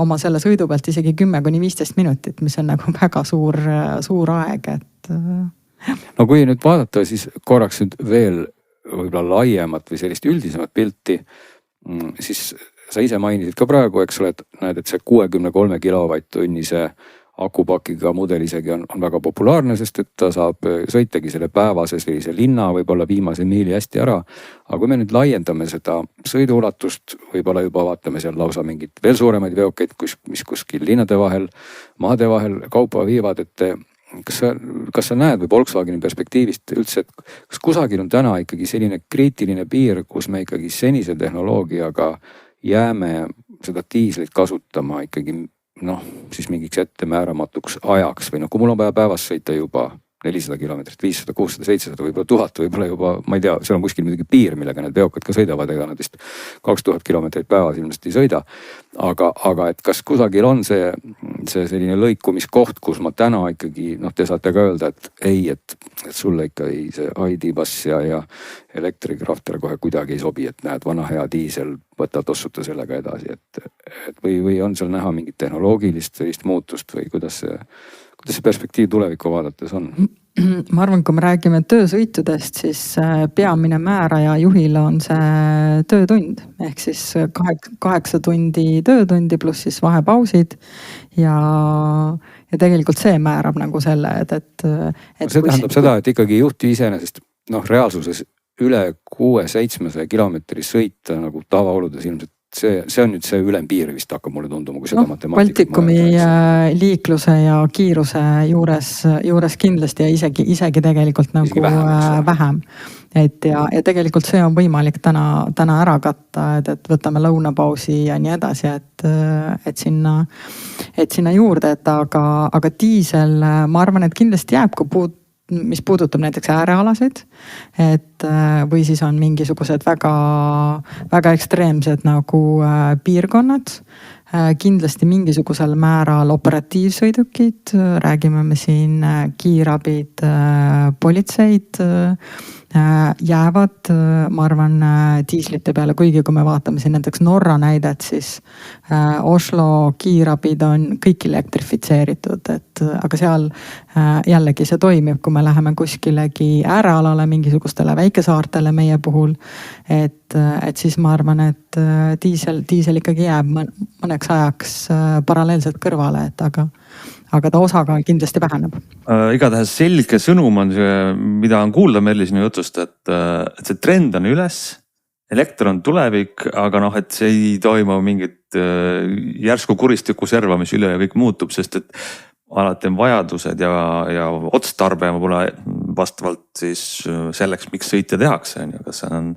oma selle sõidu pealt isegi 10-15 minutit, mis on nagu väga suur aeg, et.
No kui nüüd vaadata, siis korraks nüüd veel võib-olla laiemat või sellist üldisemat pilti, siis sa ise mainisid ka praegu, eks ole, et näed, et see 63 kilovatt-tunnise akupakiga mudel isegi on väga populaarne, sest et ta saab sõitagi selle päevase sellise linna võib-olla viimase miili hästi ära. aga kui me nüüd laiendame seda sõiduulatust, võib-olla juba vaatame seal lausa mingit veel suuremaid veokeid, mis kuskil linnade vahel, maade vahel kaupa viivad, et kas sa näed või Volkswageni perspektiivist üldse, et kas kusagil on täna ikkagi selline kriitiline piir, kus me ikkagi senise tehnoloogiaga jääme seda diislit kasutama ikkagi siis mingiks ettemääramatuks ajaks või kui mul on vaja päevas sõita juba 400 kilomeetrit, 500, 600, 700, võib-olla 1000, võib-olla juba, ma ei tea, seal on kuskil muidugi piir, millega need veokad ka sõidavad, ega nad vist 2000 kilomeetrit päevas ilmselt ei sõida. Aga et kas kusagil on see selline lõikumiskoht, kus ma täna ikkagi, te saate ka öelda, et ei, et sulle ikka see ID-bass ja elektrikrafter kohe kuidagi ei sobi, et näed, vana hea diisel, võta tossuta sellega edasi, et või on seal näha mingit tehnoloogilist sellist muutust või kuidas see perspektiiv tulevikku vaadates on?
Ma arvan, kui me räägime töösõitudest, siis peamine määraja juhile on see töötund. Ehk siis 8 tundi töötundi pluss siis vahepausid ja tegelikult see määrab nagu selle, et
see tähendab seda, et ikkagi juhti iseenesest reaalsuses üle 600-700 kilomeetri sõita nagu tavaoludes ilmselt see on nüüd see ülempiir vist hakkab mulle tunduma, kui seda matemaatikat.
Baltikumi liikluse ja kiiruse juures kindlasti ja isegi tegelikult nagu vähem. Ja tegelikult see on võimalik täna ära katta, et võtame lõunapausi ja nii edasi, et sinna juurde, aga diisel, ma arvan, et kindlasti jääb, mis puudutab näiteks äärealasid, või siis on mingisugused väga, väga ekstreemsed nagu piirkonnad, kindlasti mingisugusel määral operatiivsõidukid, räägime me siin kiirabid, politseid, jäävad, ma arvan, diislite peale, kuigi kui me vaatame siin näiteks Norra näidet, siis Oslo kiirabid on kõik elektrifitseeritud, aga seal jällegi see toimib, kui me läheme kuskilegi äärealale, mingisugustele väikesaartele meie puhul, et siis ma arvan, et diisel ikkagi jääb mõneks ajaks paralleelselt kõrvale, aga ta osakaal kindlasti väheneb.
Igatahes selge sõnum on see, mida on kuulda Merli sinu jutust, et see trend on üles, elekter on tulevik, aga et see ei toimu mingit järsku kuristiku servamist üle ja kõik muutub, sest et alati on vajadused ja otstarbe võib-olla vastavalt siis selleks, miks sõita tehakse. Kas on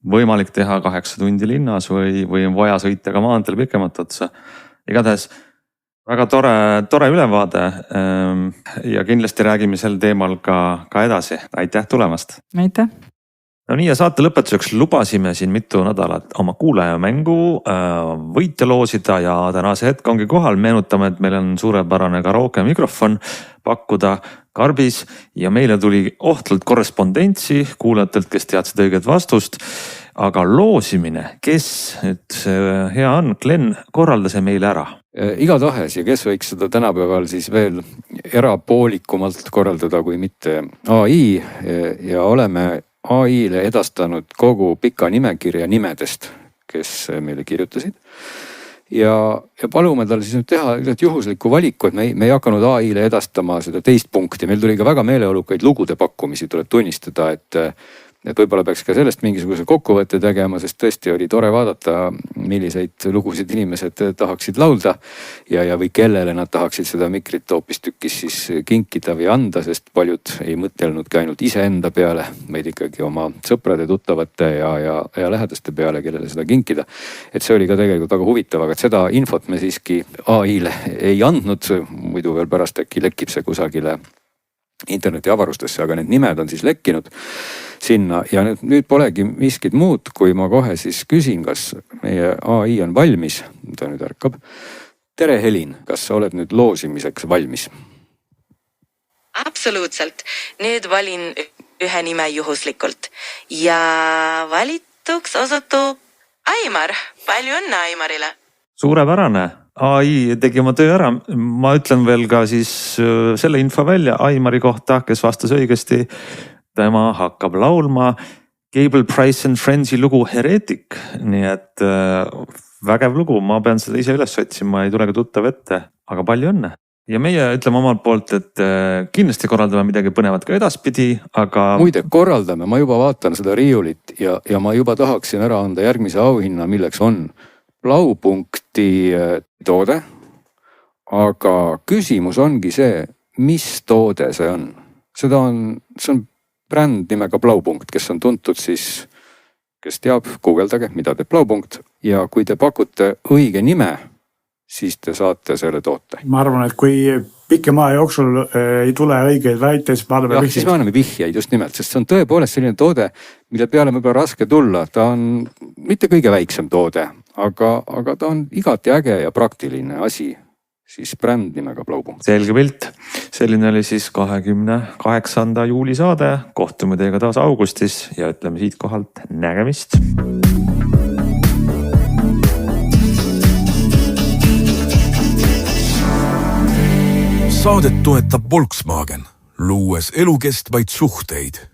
võimalik teha 8 tundi linnas või on vaja sõita ka maanteel pikemat otsa. Igatahes väga tore ülevaade ja kindlasti räägime sel teemal ka edasi. Aitäh tulemast!
Aitäh!
No nii ja saate lõpetuseks lubasime siin mitu nädalat oma kuulajamängu võitja loosida ja tänase hetk ongi kohal. Meenutame, et meil on suurepärane karaoke mikrofon pakkuda karbis ja meile tuli ohtlalt korrespondentsi kuulajatelt, kes teadsid õiget vastust. Aga loosimine, kes nüüd hea on, Glen, korralda see meile ära.
Igatahes ja kes võiks seda tänapäeval siis veel erapoolikumalt korraldada kui mitte AI ja oleme AI-le edastanud kogu pika nimekirja nimedest, kes meile kirjutasid. Ja palume tal siis nüüd teha juhuslikku valiku, et me ei hakanud AI-le edastama seda teist punkti. Meil tuli ka väga meeleolukaid lugude pakkumisi, tuleb tunnistada, et võib-olla peaks ka sellest mingisuguse kokkuvõtte tegema, sest tõesti oli tore vaadata, milliseid lugusid inimesed tahaksid laulda ja või kellele nad tahaksid seda mikrit hoopistükkis siis kinkida või anda, sest paljud ei mõtelnudki ainult iseenda peale, vaid ikkagi oma sõprade, tuttavate ja lähedaste peale, kellele seda kinkida. Et see oli ka tegelikult väga huvitav, aga seda infot me siiski AI-le ei andnud, muidu veel pärast äkki lekib see kusagile interneti avarustesse, aga need nimed on siis lekkinud sinna ja nüüd polegi miskit muud, kui ma kohe siis küsin, kas meie AI on valmis. Ta nüüd ärkab. Tere Helin, kas sa oled nüüd loosimiseks valmis?
Absoluutselt. Nüüd valin ühe nime juhuslikult ja valituks osutub Aimar. Palju õnne Aimarile.
Suurepärane. AI tegi oma töö ära. Ma ütlen veel ka siis selle info välja Aimari kohta, kes vastas õigesti. Tema hakkab laulma Gable Price and Friends'i lugu Heretic. Nii et vägev lugu, ma pean seda ise üles otsima, ei tule ka tuttav ette, aga palju õnne. ja meie ütleme omalt poolt, et kindlasti korraldame midagi põnevat ka edaspidi, aga.
Muide, korraldame, ma juba vaatan seda riiulit ja ma juba tahaksin ära anda järgmise auhinna, milleks on Blaupunkti toode. Aga küsimus ongi see, mis toode see on? See on bränd nimega Blaupunkt, kes on tuntud siis, kes teab, guugeldage, mida teeb Blaupunkt ja kui te pakute õige nime, siis te saate selle toote.
Ma arvan, et kui pikema aja jooksul ei tule õigeid väiteid, siis me anname
vihjeid. Siis me anname vihjeid just nimelt, sest see on tõepoolest selline toode, mille peale me pole raske tulla. Ta on mitte kõige väiksem toode, aga ta on igati äge ja praktiline asi. Siis bränd nimega Blaupunkt.
Selge pilt. Selline oli siis 28. juuli saade. Kohtume teiega taas augustis ja ütleme siit kohalt nägemist.
Saadet toetab Volkswagen, luues elukestvaid suhteid